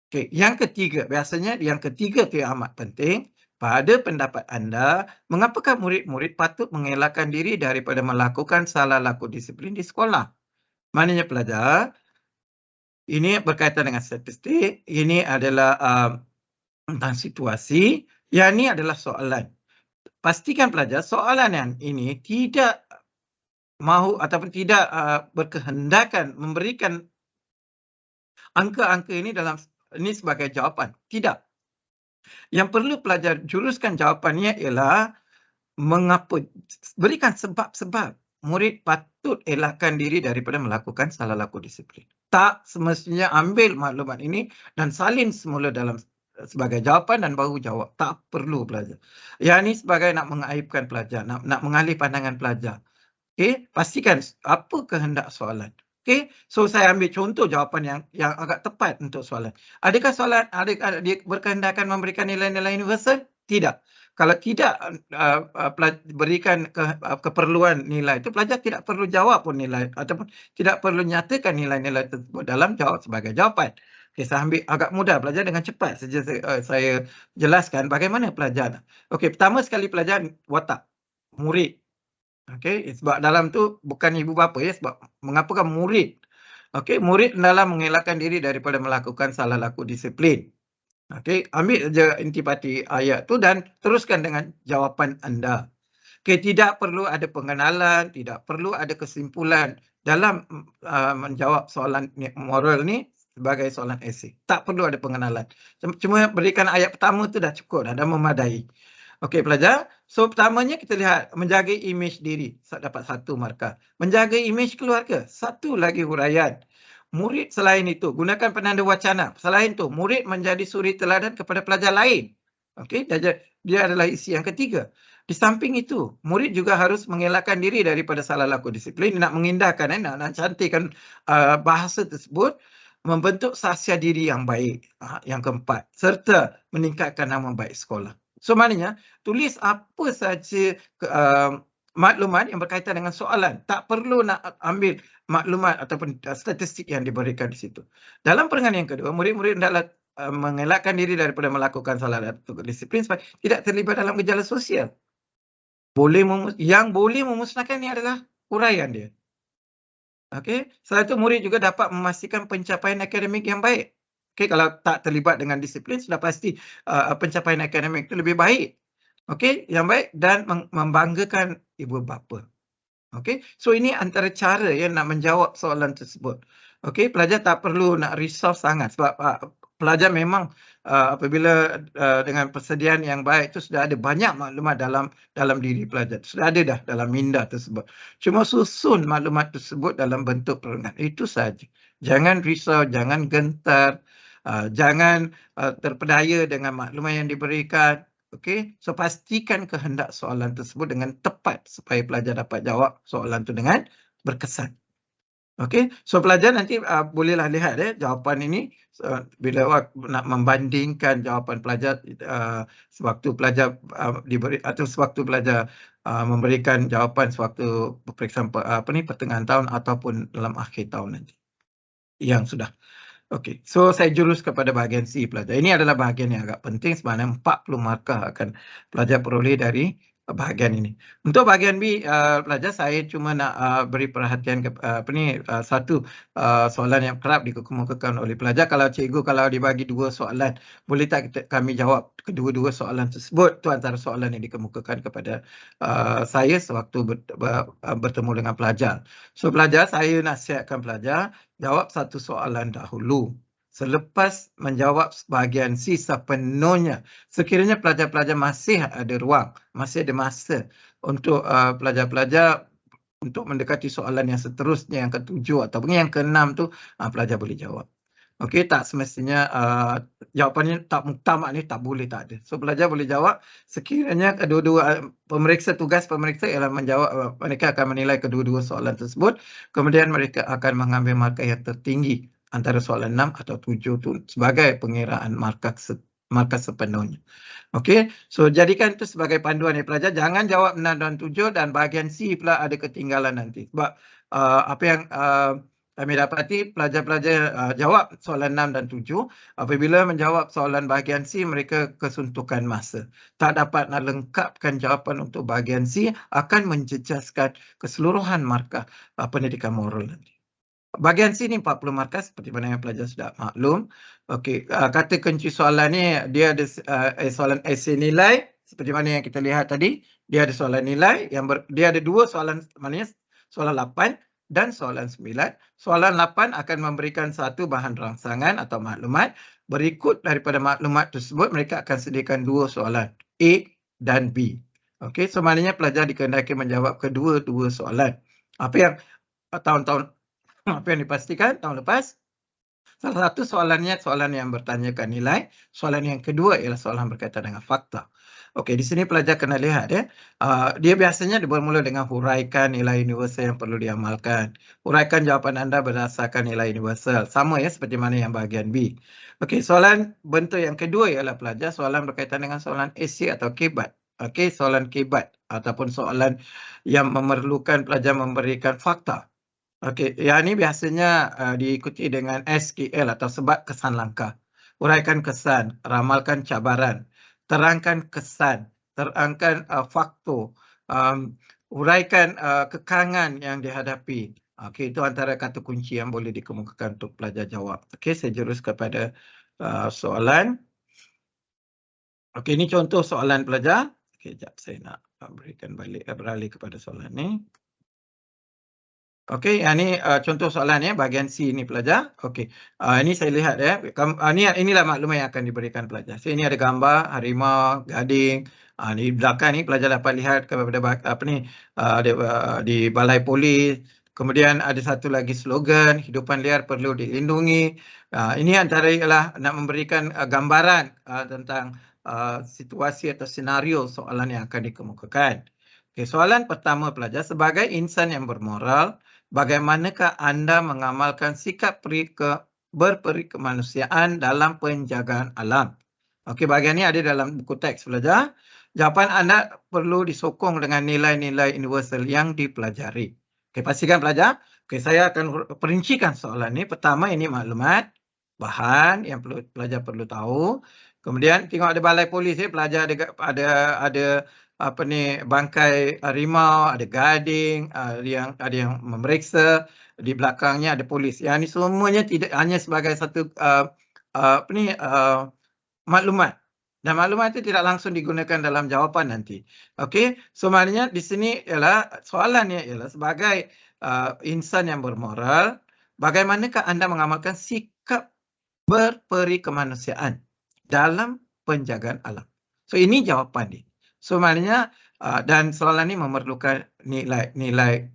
Speaker 1: Okey, yang ketiga, biasanya yang ketiga tu yang amat penting. Pada pendapat anda, mengapakah murid-murid patut mengelakkan diri daripada melakukan salah laku disiplin di sekolah? Maknanya pelajar, ini berkaitan dengan statistik, ini adalah tentang situasi, yang ini adalah soalan. Pastikan pelajar soalan yang ini tidak mahu ataupun tidak berkehendakan memberikan angka-angka ini sebagai jawapan. Tidak. Yang perlu pelajar juruskan jawapannya ialah mengapa, berikan sebab-sebab murid patut elakkan diri daripada melakukan salah laku disiplin. Tak semestinya ambil maklumat ini dan salin semula sebagai jawapan dan baru jawab. Tak perlu pelajar. Yang ini sebagai nak mengaibkan pelajar, nak mengalih pandangan pelajar. Okey, pastikan apa kehendak soalan. Okey, so saya ambil contoh jawapan yang agak tepat untuk soalan. Adakah soalan dia berkehendakan memberikan nilai-nilai universal? Tidak. Kalau tidak berikan keperluan nilai itu, pelajar tidak perlu jawab pun nilai ataupun tidak perlu nyatakan nilai-nilai tersebut dalam jawab sebagai jawapan. Okey, saya ambil agak mudah pelajar dengan cepat saja saya jelaskan bagaimana pelajar. Okey, pertama sekali pelajar watak, murid. Okey, sebab dalam tu bukan ibu bapa ya, sebab mengapakah murid. Okey, murid hendaklah mengelakkan diri daripada melakukan salah laku disiplin. Okey, ambil saja intipati ayat tu dan teruskan dengan jawapan anda. Okey, tidak perlu ada pengenalan, tidak perlu ada kesimpulan dalam menjawab soalan moral ni sebagai soalan esei. Tak perlu ada pengenalan. Cuma berikan ayat pertama tu dah cukup dah memadai. Okey pelajar, so pertamanya kita lihat menjaga imej diri, dapat 1 markah. Menjaga imej keluarga, 1 lagi huraian. Murid selain itu, gunakan penanda wacana. Selain itu, murid menjadi suri teladan kepada pelajar lain. Okey, dia adalah isi yang ketiga. Di samping itu, murid juga harus mengelakkan diri daripada salah laku disiplin, nak mengindahkan, nak cantikkan bahasa tersebut, membentuk sahsia diri yang baik, yang keempat, serta meningkatkan nama baik sekolah. So maknanya, tulis apa saja maklumat yang berkaitan dengan soalan. Tak perlu nak ambil maklumat ataupun statistik yang diberikan di situ. Dalam perangan yang kedua, murid-murid hendaklah mengelakkan diri daripada melakukan salah laku disiplin supaya tidak terlibat dalam gejala sosial. Yang boleh memusnahkan ni adalah huraian dia. Okey, selain itu murid juga dapat memastikan pencapaian akademik yang baik. Okey, kalau tak terlibat dengan disiplin sudah pasti pencapaian akademik itu lebih baik. Okey, yang baik dan membanggakan ibu bapa. Okey, so ini antara cara yang nak menjawab soalan tersebut. Okey, pelajar tak perlu nak risau sangat sebab pelajar memang apabila dengan persediaan yang baik itu sudah ada banyak maklumat dalam diri pelajar. Sudah ada dah dalam minda tersebut. Cuma susun maklumat tersebut dalam bentuk perangan. Itu saja. Jangan risau, jangan gentar, jangan terpedaya dengan maklumat yang diberikan. Okey, so pastikan kehendak soalan tersebut dengan tepat supaya pelajar dapat jawab soalan itu dengan berkesan. Okey, so pelajar nanti bolehlah lihat jawapan ini bila nak membandingkan jawapan pelajar sewaktu pelajar diberi atau sewaktu pelajar memberikan jawapan sewaktu peperiksaan pertengahan tahun ataupun dalam akhir tahun nanti. Yang sudah. Okey, so saya jurus kepada bahagian C pelajar. Ini adalah bahagian yang agak penting sebenarnya 40 markah akan pelajar peroleh dari bahagian ini. Untuk bahagian B pelajar saya cuma nak beri perhatian ke satu soalan yang kerap dikemukakan oleh pelajar. Kalau dibagi 2 soalan, boleh tak kami jawab kedua-dua soalan tersebut? Itu antara soalan yang dikemukakan kepada saya sewaktu bertemu dengan pelajar. So pelajar, saya nasihatkan pelajar jawab satu soalan dahulu. Selepas menjawab bahagian C sepenuhnya, sekiranya pelajar-pelajar masih ada ruang, masih ada masa untuk pelajar-pelajar untuk mendekati soalan yang seterusnya, yang ke-7 ataupun yang ke-6 tu, pelajar boleh jawab. Okey, tak semestinya jawapannya tak muktamad ni tak boleh, tak ada. So pelajar boleh jawab sekiranya kedua-dua tugas pemeriksa ialah menjawab, mereka akan menilai kedua-dua soalan tersebut, kemudian mereka akan mengambil markah yang tertinggi antara soalan 6 atau 7 tu sebagai pengiraan markah sepenuhnya. Okey, so jadikan itu sebagai panduan ya pelajar, jangan jawab 6 dan 7 dan bahagian C pula ada ketinggalan nanti. Sebab apa yang kami dapati pelajar-pelajar jawab soalan 6 dan 7. Apabila menjawab soalan bahagian C, mereka kesuntukan masa. Tak dapat nak lengkapkan jawapan untuk bahagian C, akan menjejaskan keseluruhan markah pendidikan moral nanti. Bahagian C ni 40 markah seperti mana yang pelajar sudah maklum. Okey, kata kunci soalan ni dia ada soalan esei nilai seperti mana yang kita lihat tadi. Dia ada soalan nilai dia ada 2 soalan, maknanya soalan 8 dan soalan 9. Soalan 8 akan memberikan satu bahan rangsangan atau maklumat. Berikut daripada maklumat tersebut, mereka akan sediakan 2 soalan, A dan B. Okey, so maknanya pelajar dikehendaki menjawab kedua-dua soalan. Apa yang dipastikan tahun lepas, salah satu soalannya soalan yang bertanyakan nilai, soalan yang kedua ialah soalan berkaitan dengan fakta. Okey, di sini pelajar kena lihat dia biasanya bermula dengan huraikan nilai universal yang perlu diamalkan. Huraikan jawapan anda berdasarkan nilai universal. Sama seperti mana yang bahagian B. Okey, soalan bentuk yang kedua ialah pelajar soalan berkaitan dengan soalan esei atau kebat. Okey, soalan kebat ataupun soalan yang memerlukan pelajar memberikan fakta. Okey, yang ni biasanya diikuti dengan SKL atau sebab kesan langkah. Uraikan kesan, ramalkan cabaran, terangkan kesan, terangkan faktor, uraikan kekangan yang dihadapi. Okey, itu antara kata kunci yang boleh dikemukakan untuk pelajar jawab. Okey, saya jurus kepada soalan. Okey, ini contoh soalan pelajar. Okey, jap saya nak berikan balik, beralih kepada soalan ni. Okey, yang ni contoh soalan ya, bahagian C ni pelajar. Okey, ini saya lihat ya, inilah maklumat yang akan diberikan pelajar. So, ini ada gambar harimau, gading. Di belakang ni pelajar dapat lihat kepada di balai polis. Kemudian ada satu lagi slogan, hidupan liar perlu dilindungi. Ini antara ialah nak memberikan gambaran tentang situasi atau senario soalan yang akan dikemukakan. Okey, soalan pertama pelajar, sebagai insan yang bermoral, bagaimanakah anda mengamalkan sikap berperi kemanusiaan dalam penjagaan alam? Okey, bahagian ini ada dalam buku teks pelajar. Jawapan anda perlu disokong dengan nilai-nilai universal yang dipelajari. Okey, pastikan pelajar. Okey, saya akan perincikan soalan ini. Pertama, ini maklumat, bahan yang pelajar perlu tahu. Kemudian tengok ada balai polis ya, pelajar ada bangkai harimau, ada gading, ada yang memeriksa, di belakangnya ada polis. Yang ini semuanya tidak hanya sebagai satu maklumat. Dan maklumat itu tidak langsung digunakan dalam jawapan nanti. Okey, so maknanya di sini ialah soalannya ialah sebagai insan yang bermoral, bagaimanakah anda mengamalkan sikap berperi kemanusiaan dalam penjagaan alam? So ini jawapan dia. So maknanya dan soalan ini memerlukan nilai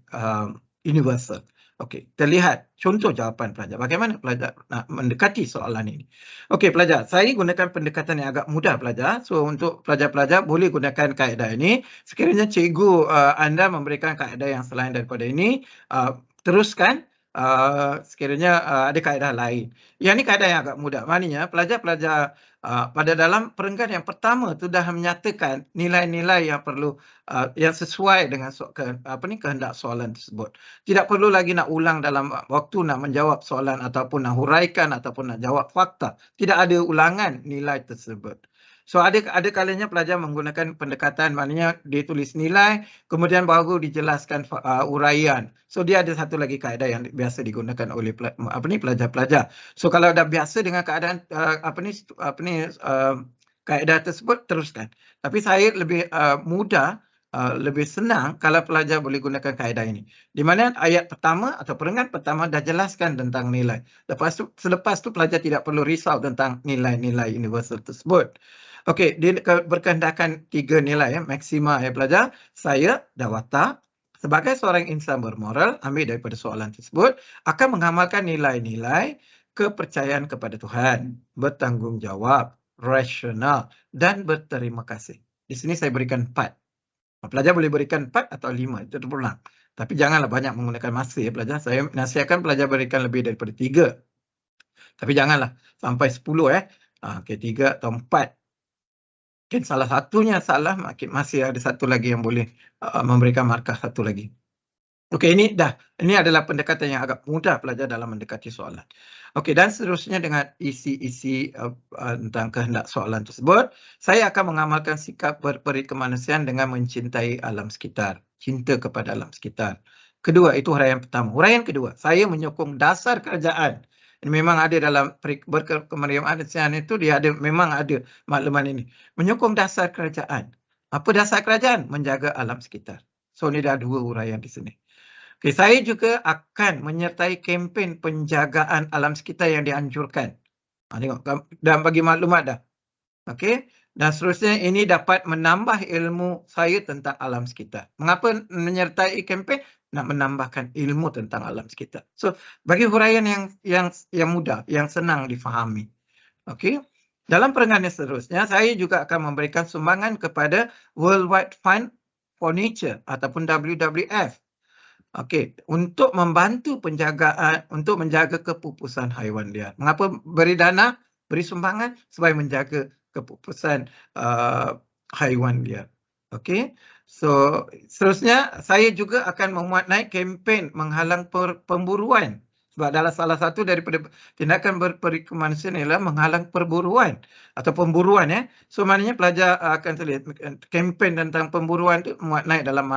Speaker 1: universal. Okey, terlihat contoh jawapan pelajar. Bagaimana pelajar nak mendekati soalan ini? Okey pelajar, saya gunakan pendekatan yang agak mudah pelajar. So untuk pelajar-pelajar boleh gunakan kaedah ini. Sekiranya cikgu anda memberikan kaedah yang selain daripada ini, teruskan. Sekiranya ada kaedah lain. Yang ni kaedah yang agak mudah. Maknanya pelajar-pelajar pada dalam perenggan yang pertama tu dah menyatakan nilai-nilai yang perlu yang sesuai dengan kehendak soalan tersebut. Tidak perlu lagi nak ulang dalam waktu nak menjawab soalan ataupun nak huraikan ataupun nak jawab fakta. Tidak ada ulangan nilai tersebut. So ada kalanya pelajar menggunakan pendekatan, maknanya dia tulis nilai kemudian baru dijelaskan uraian. So dia ada satu lagi kaedah yang biasa digunakan oleh pelajar-pelajar. So kalau dah biasa dengan keadaan kaedah tersebut, teruskan. Tapi saya lebih mudah, lebih senang kalau pelajar boleh gunakan kaedah ini. Di mana ayat pertama atau perenggan pertama dah jelaskan tentang nilai. Selepas tu pelajar tidak perlu risau tentang nilai-nilai universal tersebut. Okey, dia berkehendakan 3 nilai ya, maksima ya pelajar. Saya Dawata sebagai seorang insan bermoral, ambil daripada soalan tersebut, akan mengamalkan nilai-nilai kepercayaan kepada Tuhan, bertanggungjawab, rasional dan berterima kasih. Di sini saya berikan 4. Pelajar boleh berikan 4 atau 5, itu terpulang. Tapi janganlah banyak menggunakan masa ya pelajar. Saya nasihatkan pelajar berikan lebih daripada 3. Tapi janganlah sampai 10 Okey, 3 atau 4. Mungkin salah satunya salah, masih ada satu lagi yang boleh memberikan markah satu lagi. Okey, ini adalah pendekatan yang agak mudah pelajar dalam mendekati soalan. Okey, dan seterusnya dengan isi-isi tentang kehendak soalan tersebut, saya akan mengamalkan sikap berperi kemanusiaan dengan mencintai alam sekitar, cinta kepada alam sekitar. Kedua, itu huraian pertama. Huraian kedua, saya menyokong dasar kerajaan. Ini memang ada dalam kemanusiaan itu, memang ada makluman ini. Menyokong dasar kerajaan. Apa dasar kerajaan? Menjaga alam sekitar. So, ini dah 2 huraian di sini. Okay, saya juga akan menyertai kempen penjagaan alam sekitar yang dianjurkan. Tengok, dah bagi maklumat dah. Okey, dan seterusnya ini dapat menambah ilmu saya tentang alam sekitar. Mengapa menyertai kempen? Nak menambahkan ilmu tentang alam sekitar. So, bagi huraian yang mudah, yang senang difahami. Okey. Dalam perenggan yang seterusnya, saya juga akan memberikan sumbangan kepada Worldwide Fund for Nature ataupun WWF. Okey, untuk membantu penjagaan, untuk menjaga kepupusan haiwan liar. Mengapa beri dana, beri sumbangan? Supaya menjaga kepupusan haiwan liar. Okey, So, seterusnya saya juga akan memuat naik kempen menghalang pemburuan. Sebab dalam salah satu daripada tindakan berperi kemanusiaan ialah menghalang perburuan atau pemburuan ya. So maknanya pelajar akan terlihat kempen tentang pemburuan tu muat naik dalam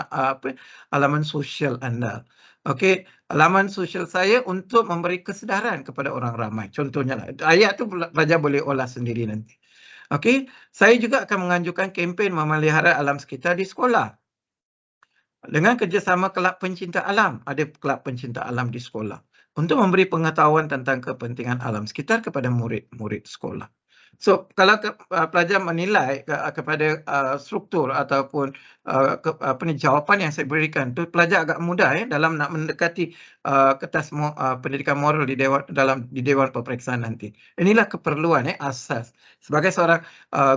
Speaker 1: halaman sosial anda. Okey, halaman sosial saya untuk memberi kesedaran kepada orang ramai. Contohnya lah, ayat tu pelajar boleh olah sendiri nanti. Okey, saya juga akan menganjurkan kempen memelihara alam sekitar di sekolah. Dengan kerjasama kelab pencinta alam, ada kelab pencinta alam di sekolah untuk memberi pengetahuan tentang kepentingan alam sekitar kepada murid-murid sekolah. So, kalau pelajar menilai kepada struktur ataupun jawapan yang saya berikan tu, pelajar agak mudah dalam nak mendekati kertas pendidikan moral di Dewan Peperiksaan nanti. Inilah keperluan asas. Sebagai seorang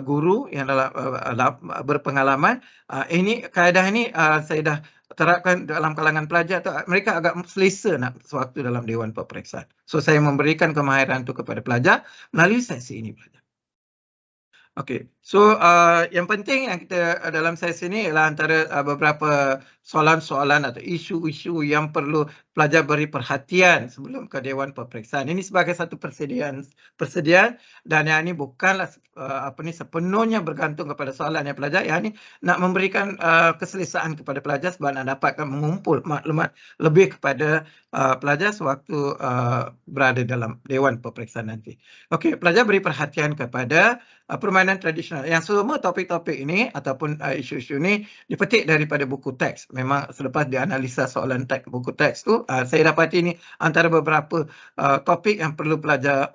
Speaker 1: guru yang dalam berpengalaman, ini kaedah ini saya dah terapkan dalam kalangan pelajar tu, mereka agak selesa nak sewaktu dalam Dewan Peperiksaan. So saya memberikan kemahiran tu kepada pelajar melalui sesi ini pelajar. Okey, so yang penting yang kita dalam sesi ini ialah antara beberapa soalan-soalan atau isu-isu yang perlu pelajar beri perhatian sebelum ke Dewan Peperiksaan. Ini sebagai satu persediaan dan yang ini bukanlah sepenuhnya bergantung kepada soalan yang pelajar. Yang ini nak memberikan keselesaan kepada pelajar sebab nak dapatkan mengumpul maklumat lebih kepada pelajar sewaktu berada dalam Dewan Peperiksaan nanti. Okey, pelajar beri perhatian kepada permainan tradisional. Yang semua topik-topik ini ataupun isu-isu ini dipetik daripada buku teks. Memang selepas dianalisa soalan teks, buku teks tu, saya dapati ini antara beberapa topik yang perlu pelajar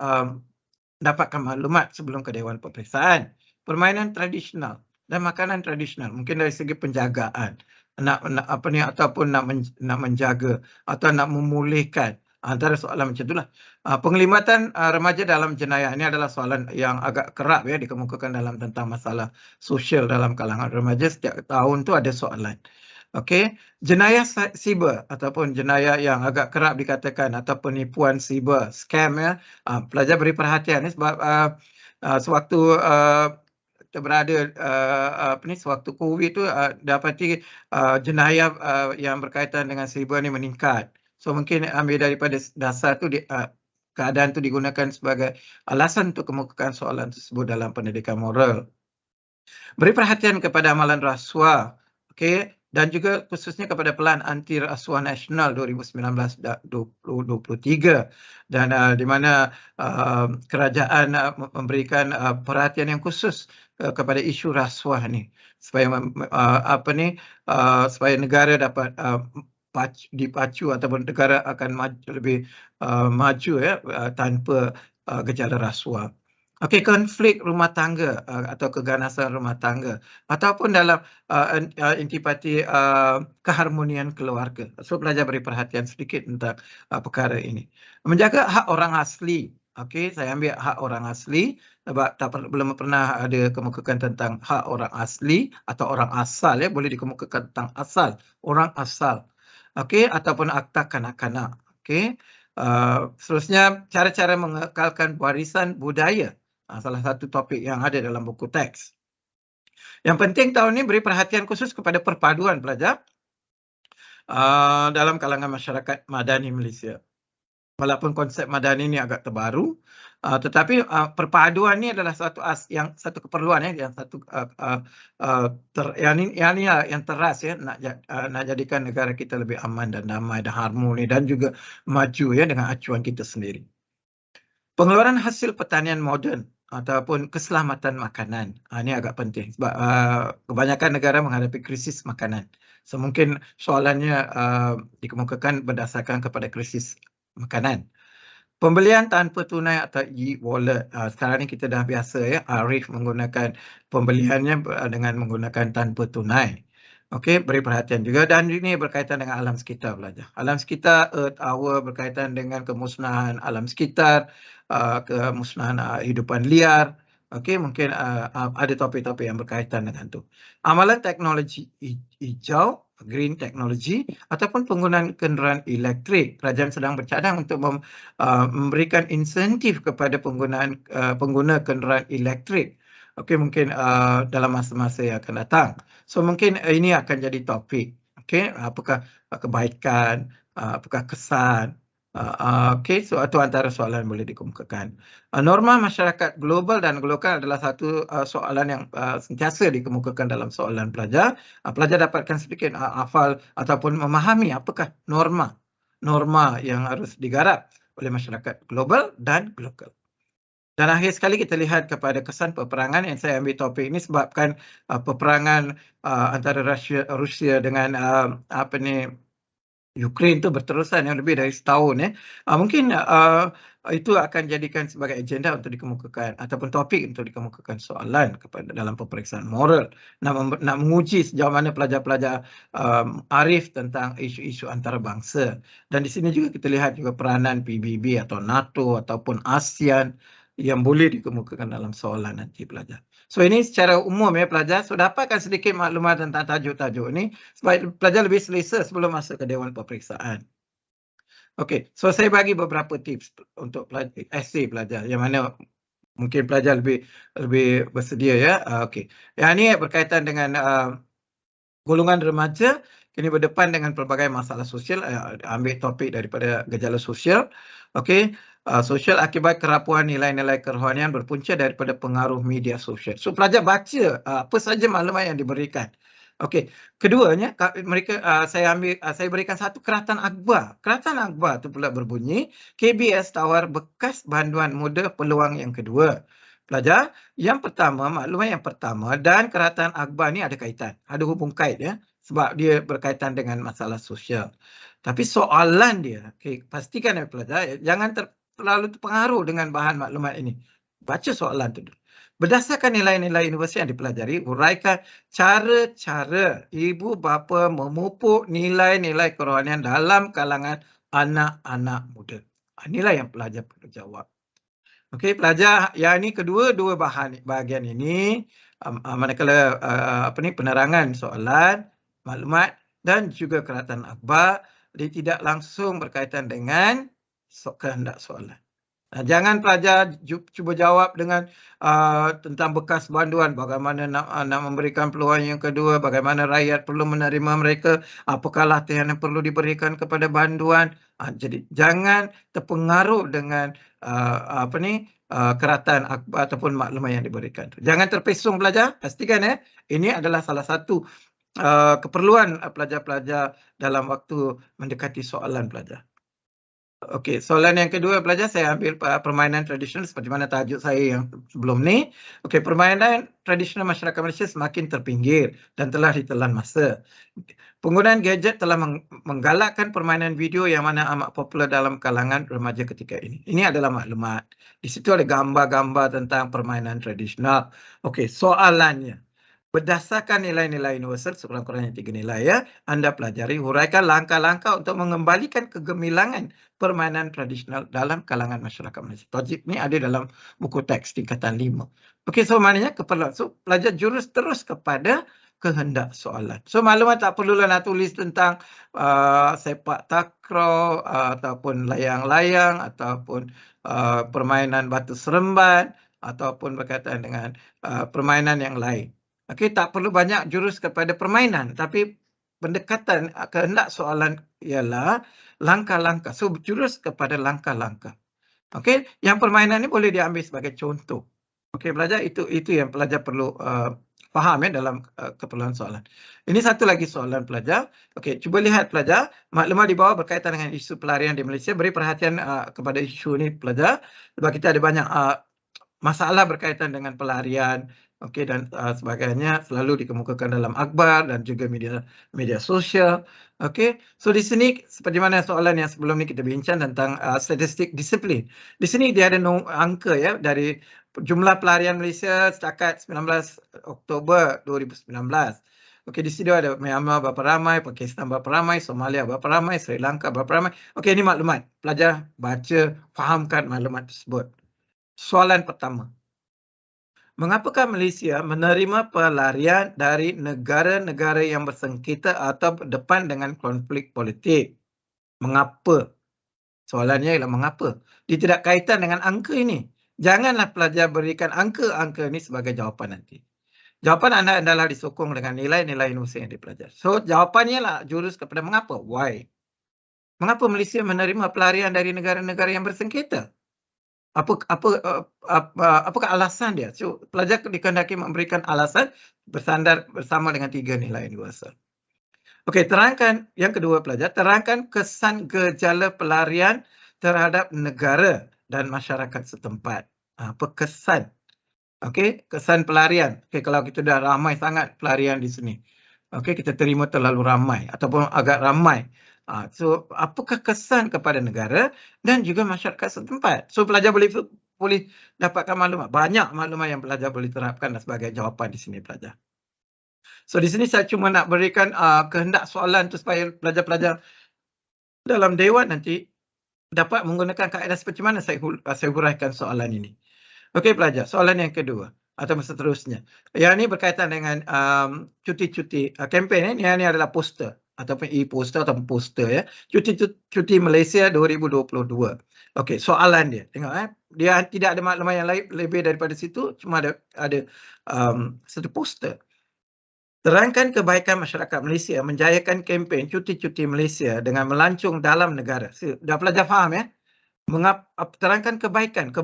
Speaker 1: dapatkan maklumat sebelum ke Dewan Peperiksaan. Permainan tradisional dan makanan tradisional, mungkin dari segi penjagaan, ataupun nak menjaga atau nak memulihkan. Antara soalan macam itulah. Penglibatan remaja dalam jenayah ini adalah soalan yang agak kerap dikemukakan dalam tentang masalah sosial dalam kalangan remaja. Setiap tahun tu ada soalan. Okey, jenayah siber ataupun jenayah yang agak kerap dikatakan atau penipuan siber, scam pelajar beri perhatian sebab sewaktu kita berada sewaktu COVID tu dapati jenayah yang berkaitan dengan siber ni meningkat. So mungkin ambil daripada dasar tu keadaan tu digunakan sebagai alasan untuk kemukakan soalan tersebut dalam pendidikan moral. Beri perhatian kepada amalan rasuah, okey, dan juga khususnya kepada Pelan Anti Rasuah Nasional 2019-2023 dan di mana kerajaan memberikan perhatian yang khusus kepada isu rasuah ni supaya supaya negara dapat dipacu ataupun negara akan lebih maju tanpa gejala rasuah. Okey, konflik rumah tangga atau keganasan rumah tangga ataupun dalam intipati keharmonian keluarga. So pelajar beri perhatian sedikit tentang perkara ini. Menjaga hak orang asli. Okey, saya ambil hak orang asli sebab belum pernah ada kemukakan tentang hak orang asli atau orang asal boleh dikemukakan tentang asal, orang asal. Okey, ataupun akta kanak-kanak. Okey. Seterusnya cara-cara mengekalkan warisan budaya. Salah satu topik yang ada dalam buku teks. Yang penting tahun ini beri perhatian khusus kepada perpaduan pelajar dalam kalangan masyarakat Madani Malaysia. Walaupun konsep Madani ini agak terbaru, tetapi perpaduan ini adalah satu keperluan yang satu yang teras nak jadikan negara kita lebih aman dan damai dan harmoni dan juga maju dengan acuan kita sendiri. Pengeluaran hasil pertanian moden ataupun keselamatan makanan. Ini agak penting sebab kebanyakan negara menghadapi krisis makanan. So mungkin soalannya dikemukakan berdasarkan kepada krisis makanan. Pembelian tanpa tunai atau e-wallet. Sekarang ni kita dah biasa Arif menggunakan pembeliannya dengan menggunakan tanpa tunai. Okey, beri perhatian juga dan ini berkaitan dengan alam sekitar pelajar. Alam sekitar, Earth Hour berkaitan dengan kemusnahan alam sekitar, kemusnahan hidupan liar. Okey, mungkin ada topik-topik yang berkaitan dengan tu. Amalan teknologi hijau, green technology ataupun penggunaan kenderaan elektrik. Kerajaan sedang bercadang untuk memberikan insentif kepada pengguna kenderaan elektrik. Okey, mungkin dalam masa-masa yang akan datang. So mungkin ini akan jadi topik. Okey, apakah kebaikan, apakah kesan, okey, so itu antara soalan yang boleh dikemukakan. Norma masyarakat global dan lokal adalah satu soalan yang sentiasa dikemukakan dalam soalan pelajar. Pelajar dapatkan sedikit hafal ataupun memahami apakah norma yang harus digarap oleh masyarakat global dan lokal. Dan akhir sekali kita lihat kepada kesan peperangan yang saya ambil topik ini sebabkan peperangan antara Rusia dengan Ukraine itu berterusan yang lebih dari setahun ya. Mungkin itu akan jadikan sebagai agenda untuk dikemukakan ataupun topik untuk dikemukakan soalan kepada dalam peperiksaan moral nak menguji sejauh mana pelajar-pelajar arif tentang isu-isu antarabangsa. Dan di sini juga kita lihat juga peranan PBB atau NATO ataupun ASEAN yang boleh dikemukakan dalam soalan nanti pelajar. So ini secara umum ya pelajar, so dapatkan sedikit maklumat tentang tajuk-tajuk ini supaya pelajar lebih selesa sebelum masuk ke Dewan Peperiksaan. Okey, so saya bagi beberapa tips untuk esei pelajar yang mana mungkin pelajar lebih bersedia ya. Okey. Yang ini berkaitan dengan golongan remaja kini berdepan dengan pelbagai masalah sosial, ambil topik daripada gejala sosial. Okey, sosial akibat kerapuhan nilai-nilai kerohanian berpunca daripada pengaruh media sosial. So pelajar baca apa saja maklumat yang diberikan. Okey, keduanya saya berikan satu Keratan Akbar. Keratan Akbar tu pula berbunyi, KBS tawar bekas banduan muda peluang yang kedua. Pelajar, yang pertama, maklumat yang pertama dan Keratan Akbar ni ada kaitan, ada hubung kait ya, sebab dia berkaitan dengan masalah sosial. Tapi soalan dia, pastikan ya pelajar, jangan terlalu terpengaruh dengan bahan maklumat ini. Baca soalan tu dulu. Berdasarkan nilai-nilai universiti yang dipelajari, uraikan cara-cara ibu bapa memupuk nilai-nilai kerohanian dalam kalangan anak-anak muda. Inilah yang pelajar perlu jawab. Okey, pelajar yang ini kedua-dua bahagian ini manakala penerangan soalan, maklumat dan juga Keratan Akbar dia tidak langsung berkaitan dengan kehendak soalan. Jangan pelajar cuba jawab dengan tentang bekas banduan, bagaimana nak memberikan peluang yang kedua, bagaimana rakyat perlu menerima mereka, apakah latihan yang perlu diberikan kepada banduan. Jadi jangan terpengaruh dengan Keratan Akbar ataupun maklumat yang diberikan. Jangan terpesong pelajar, pastikan ini adalah salah satu keperluan pelajar-pelajar dalam waktu mendekati soalan pelajar. Okey, soalan yang kedua pelajar saya ambil permainan tradisional seperti mana tajuk saya yang sebelum ni. Okey, permainan tradisional masyarakat Malaysia semakin terpinggir dan telah ditelan masa. Penggunaan gadget telah menggalakkan permainan video yang mana amat popular dalam kalangan remaja ketika ini. Ini adalah maklumat. Di situ ada gambar-gambar tentang permainan tradisional. Okey, soalannya. Berdasarkan nilai-nilai universal, sekurang-kurangnya 3 nilai ya, anda pelajari, huraikan langkah-langkah untuk mengembalikan kegemilangan permainan tradisional dalam kalangan masyarakat Malaysia. Tauhid ni ada dalam buku teks tingkatan 5. Okey, so maknanya keperluan. So pelajar jurus terus kepada kehendak soalan. So maklumat tak perlulah nak tulis tentang sepak takraw ataupun layang-layang ataupun permainan batu seremban ataupun berkaitan dengan permainan yang lain. Okey, tak perlu banyak jurus kepada permainan, tapi pendekatan kehendak soalan ialah langkah-langkah. So jurus kepada langkah-langkah. Okey, yang permainan ni boleh diambil sebagai contoh. Okey, pelajar itu yang pelajar perlu faham dalam keperluan soalan. Ini satu lagi soalan pelajar. Okey, cuba lihat pelajar, maklumat di bawah berkaitan dengan isu pelarian di Malaysia. Beri perhatian kepada isu ni pelajar sebab kita ada banyak masalah berkaitan dengan pelarian. Okey, dan sebagainya selalu dikemukakan dalam akhbar dan juga media sosial. Okey, so di sini seperti mana soalan yang sebelum ni kita bincang tentang statistik disiplin. Di sini dia ada angka ya dari jumlah pelarian Malaysia setakat 19 Oktober 2019. Okey, di sini ada Myanmar berapa ramai, Pakistan berapa ramai, Somalia berapa ramai, Sri Lanka berapa ramai. Okey, ini maklumat. Pelajar baca, fahamkan maklumat tersebut. Soalan pertama. Mengapakah Malaysia menerima pelarian dari negara-negara yang bersengketa atau berdepan dengan konflik politik? Mengapa? Soalannya ialah mengapa? Dia tidak kaitan dengan angka ini. Janganlah pelajar berikan angka-angka ni sebagai jawapan nanti. Jawapan anda adalah disokong dengan nilai-nilai universiti yang dipelajari. So, jawapannya lah jurus kepada mengapa, why. Mengapa Malaysia menerima pelarian dari negara-negara yang bersengketa? Apakah alasan dia? So, pelajar dikehendaki memberikan alasan bersandar bersama dengan 3 nilai universal. Okey, terangkan yang kedua pelajar, terangkan kesan gejala pelarian terhadap negara dan masyarakat setempat. Apa kesan? Okey, kesan pelarian. Okey, kalau kita dah ramai sangat pelarian di sini. Okey, kita terima terlalu ramai ataupun agak ramai. So, apakah kesan kepada negara dan juga masyarakat setempat? So, pelajar boleh dapatkan maklumat. Banyak maklumat yang pelajar boleh terapkan sebagai jawapan di sini pelajar. So, di sini saya cuma nak berikan kehendak soalan tu supaya pelajar-pelajar dalam dewan nanti dapat menggunakan kaedah seperti mana saya huraikan soalan ini. Okey pelajar, soalan yang kedua atau seterusnya. Yang ini berkaitan dengan cuti-cuti kempen ini. Yang ini adalah poster ataupun e-poster ataupun poster ya. Cuti Malaysia 2022. Okey, soalan dia. Tengok dia tidak ada maklumat yang lain lebih daripada situ, cuma ada satu poster. Terangkan kebaikan masyarakat Malaysia menjayakan kempen cuti-cuti Malaysia dengan melancong dalam negara. Dah pelajar faham ya? Terangkan kebaikan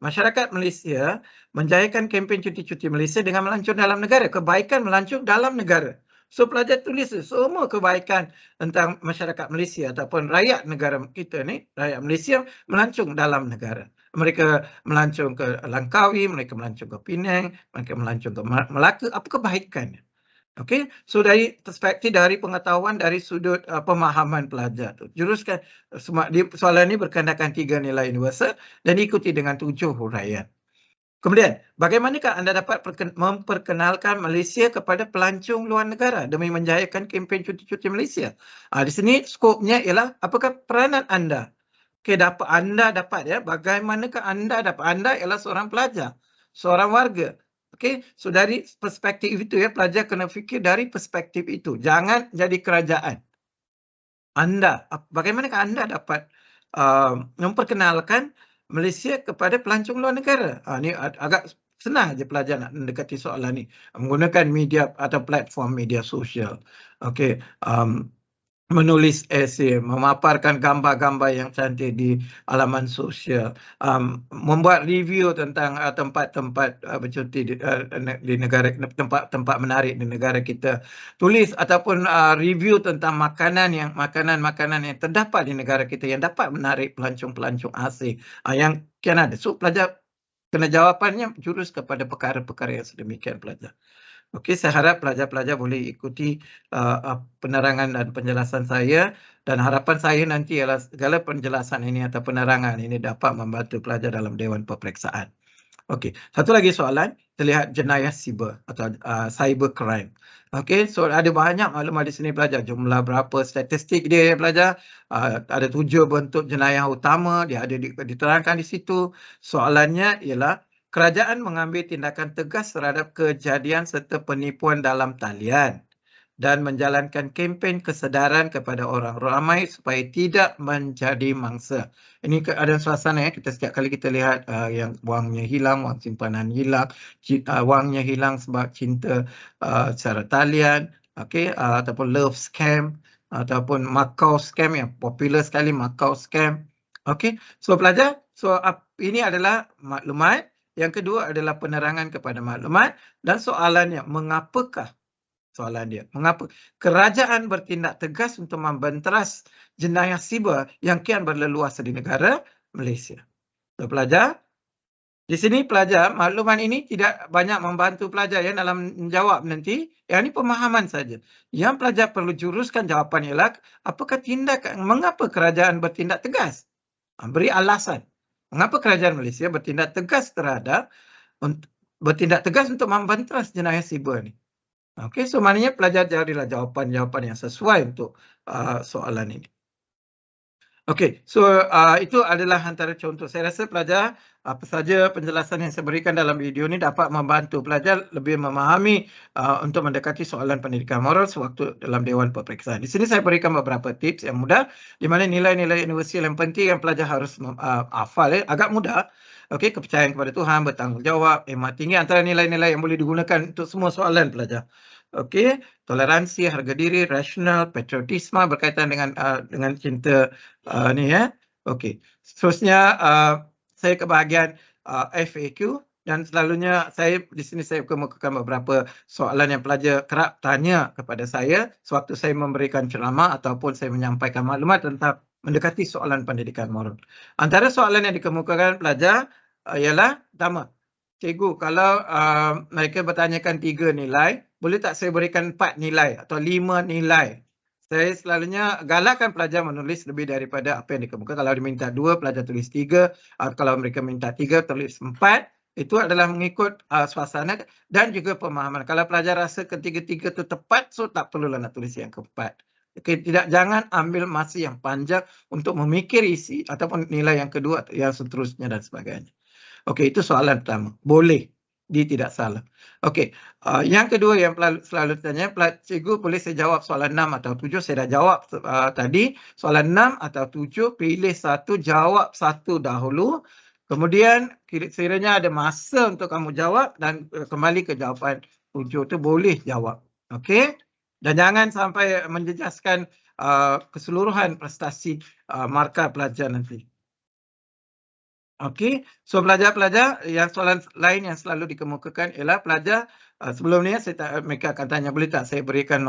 Speaker 1: masyarakat Malaysia menjayakan kempen cuti-cuti Malaysia dengan melancong dalam negara. Kebaikan melancong dalam negara. So pelajar tulis semua kebaikan tentang masyarakat Malaysia ataupun rakyat negara kita ni, rakyat Malaysia melancong dalam negara. Mereka melancong ke Langkawi, mereka melancong ke Penang, mereka melancong ke Melaka. Apa kebaikannya? Okey, so dari perspektif dari pengetahuan dari sudut pemahaman pelajar tu. Juruskan soalan ini berkendakan 3 nilai universal dan ikuti dengan 7 huraian. Kemudian, bagaimanakah anda dapat memperkenalkan Malaysia kepada pelancong luar negara demi menjayakan kempen cuti-cuti Malaysia? Di sini skopnya ialah apakah peranan anda? Okey, anda dapat ya, bagaimanakah anda dapat? Anda ialah seorang pelajar, seorang warga. Okey, so dari perspektif itu ya, pelajar kena fikir dari perspektif itu. Jangan jadi kerajaan. Anda, bagaimanakah anda dapat memperkenalkan Malaysia kepada pelancong luar negara? Ini agak senang je pelajar nak mendekati soalan ni. Menggunakan media atau platform media sosial. Okey, menulis esei, memaparkan gambar-gambar yang cantik di laman sosial, membuat review tentang tempat-tempat bercuti di negara, tempat-tempat menarik di negara kita, tulis ataupun review tentang makanan yang terdapat di negara kita yang dapat menarik pelancong-pelancong asing yang kian ada. So pelajar kena jawapannya jurus kepada perkara-perkara yang sedemikian pelajar. Okey, saya harap pelajar-pelajar boleh ikuti penerangan dan penjelasan saya, dan harapan saya nanti ialah segala penjelasan ini atau penerangan ini dapat membantu pelajar dalam Dewan Peperiksaan. Okey, satu lagi soalan, terlihat jenayah siber atau cyber crime. Okey, so ada banyak maklumat di sini pelajar, jumlah berapa statistik dia pelajar, ada 7 bentuk jenayah utama, dia ada diterangkan di situ. Soalannya ialah kerajaan mengambil tindakan tegas terhadap kejadian serta penipuan dalam talian dan menjalankan kempen kesedaran kepada orang ramai supaya tidak menjadi mangsa. Ini keadaan suasana ya, kita setiap kali kita lihat yang wangnya hilang, wang simpanan hilang, wangnya hilang sebab cinta secara talian, okey, ataupun love scam ataupun Macau scam yang popular sekali, Macau scam. Okey, so pelajar, so ini adalah maklumat. Yang kedua adalah penerangan kepada maklumat dan soalannya, mengapakah soalan dia, mengapa kerajaan bertindak tegas untuk membenteras jenayah siber yang kian berleluasa di negara Malaysia. So, pelajar, di sini pelajar, maklumat ini tidak banyak membantu pelajar ya dalam menjawab nanti. Yang ini pemahaman saja. Yang pelajar perlu juruskan jawapan ialah apakah tindakan, mengapa kerajaan bertindak tegas? Beri alasan. Mengapa kerajaan Malaysia bertindak tegas untuk membenteras jenayah siber ni? Okey, so maknanya pelajar carilah jawapan-jawapan yang sesuai untuk soalan ini. Okey, so itu adalah antara contoh. Saya rasa pelajar, apa saja penjelasan yang saya berikan dalam video ini dapat membantu pelajar lebih memahami untuk mendekati soalan pendidikan moral sewaktu dalam Dewan Peperiksaan. Di sini saya berikan beberapa tips yang mudah, di mana nilai-nilai universal yang penting yang pelajar harus hafal. Agak mudah. Okey, kepercayaan kepada Tuhan, bertanggungjawab, emat tinggi antara nilai-nilai yang boleh digunakan untuk semua soalan pelajar. Okey, toleransi, harga diri, rasional, patriotisme berkaitan dengan cinta ni ya. Okey. Seterusnya saya ke bahagian FAQ dan selalunya saya di sini saya kemukakan beberapa soalan yang pelajar kerap tanya kepada saya sewaktu saya memberikan ceramah ataupun saya menyampaikan maklumat tentang mendekati soalan pendidikan moral. Antara soalan yang dikemukakan pelajar ialah pertama, cikgu kalau mereka bertanyakan 3 nilai, boleh tak saya berikan 4 nilai atau 5 nilai? Saya selalunya galakkan pelajar menulis lebih daripada apa yang dikemukakan. Kalau diminta 2, pelajar tulis 3. Kalau mereka minta 3, tulis 4. Itu adalah mengikut suasana dan juga pemahaman. Kalau pelajar rasa ketiga-tiga itu tepat, so tak perlulah nak tulis yang keempat. Okay, jangan ambil masa yang panjang untuk memikir isi ataupun nilai yang kedua, yang seterusnya dan sebagainya. Okey, itu soalan pertama. Boleh, dia tidak salah. Okey, yang kedua yang selalu ditanya, cikgu boleh saya jawab soalan 6 atau 7? Saya dah jawab tadi. Soalan 6 atau 7, pilih satu, jawab satu dahulu. Kemudian sekiranya ada masa untuk kamu jawab dan kembali ke jawapan 7 tu boleh jawab. Okey? Dan jangan sampai menjejaskan keseluruhan prestasi markah pelajar nanti. Okey, so pelajar-pelajar yang soalan lain yang selalu dikemukakan ialah pelajar sebelum ni mereka akan tanya boleh tak saya berikan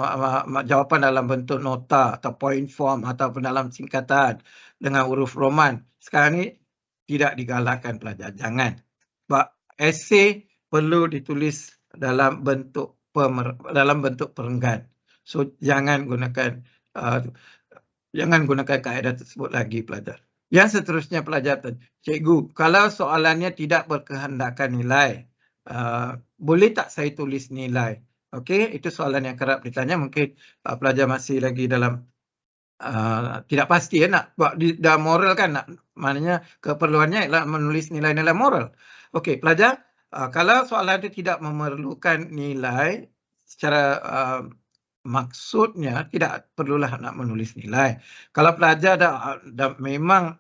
Speaker 1: jawapan dalam bentuk nota atau point form ataupun dalam singkatan dengan huruf Roman. Sekarang ni tidak digalakkan pelajar, jangan. Sebab esei perlu ditulis dalam bentuk perenggan. So jangan gunakan kaedah tersebut lagi pelajar. Yang seterusnya pelajar, cikgu, kalau soalannya tidak berkehendakkan nilai, boleh tak saya tulis nilai? Okey, itu soalan yang kerap ditanya. Mungkin pelajar masih lagi dalam tidak pasti ya nak buat dalam moral kan, maknanya keperluannya ialah menulis nilai-nilai moral. Okey, pelajar, kalau soalan itu tidak memerlukan nilai secara maksudnya tidak perlulah nak menulis nilai. Kalau pelajar memang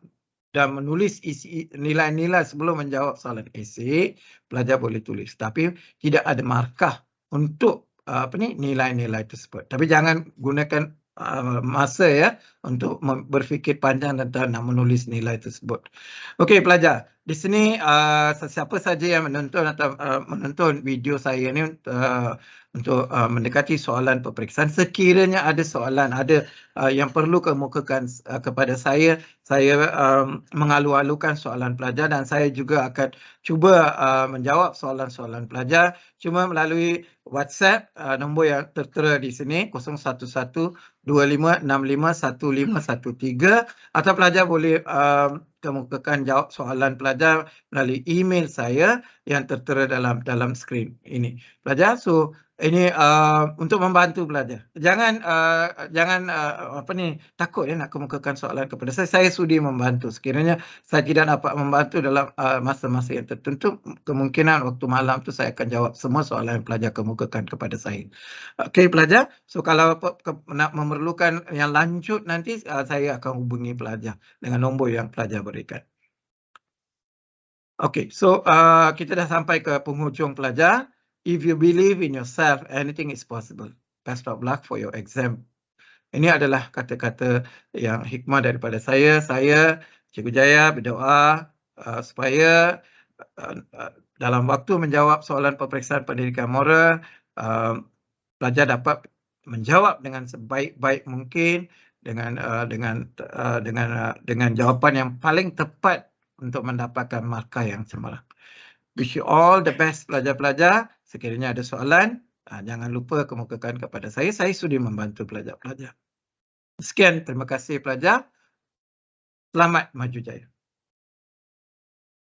Speaker 1: dah menulis isi nilai-nilai sebelum menjawab soalan esei, pelajar boleh tulis. Tapi tidak ada markah untuk nilai-nilai tersebut. Tapi jangan gunakan masa ya untuk berfikir panjang tentang nak menulis nilai tersebut. Okey pelajar, di sini siapa saja yang menonton video saya ni untuk mendekati soalan peperiksaan, sekiranya ada soalan, ada yang perlu kemukakan kepada saya mengalu-alukan soalan pelajar dan saya juga akan cuba menjawab soalan-soalan pelajar cuma melalui WhatsApp nombor yang tertera di sini 01125651513 atau pelajar boleh kemukakan jawab soalan pelajar melalui email saya yang tertera dalam skrin ini. Pelajar, so ini untuk membantu pelajar. Jangan takut ya nak kemukakan soalan kepada saya. Saya sudi membantu. Sekiranya saya tidak dapat membantu dalam masa-masa yang tertentu, kemungkinan waktu malam tu saya akan jawab semua soalan yang pelajar kemukakan kepada saya. Okey pelajar, so kalau nak memerlukan yang lanjut nanti saya akan hubungi pelajar dengan nombor yang pelajar berikan. Okey, so kita dah sampai ke penghujung pelajar. If you believe in yourself, anything is possible. Best of luck for your exam. Ini adalah kata-kata yang hikmah daripada saya. Saya, Cikgu Jaya, berdoa supaya dalam waktu menjawab soalan peperiksaan pendidikan moral, pelajar dapat menjawab dengan sebaik-baik mungkin dengan jawapan yang paling tepat untuk mendapatkan markah yang cemerlang. Wish you all the best pelajar-pelajar. Sekiranya ada soalan, jangan lupa kemukakan kepada saya. Saya sudi membantu pelajar-pelajar. Sekian, terima kasih pelajar. Selamat maju jaya.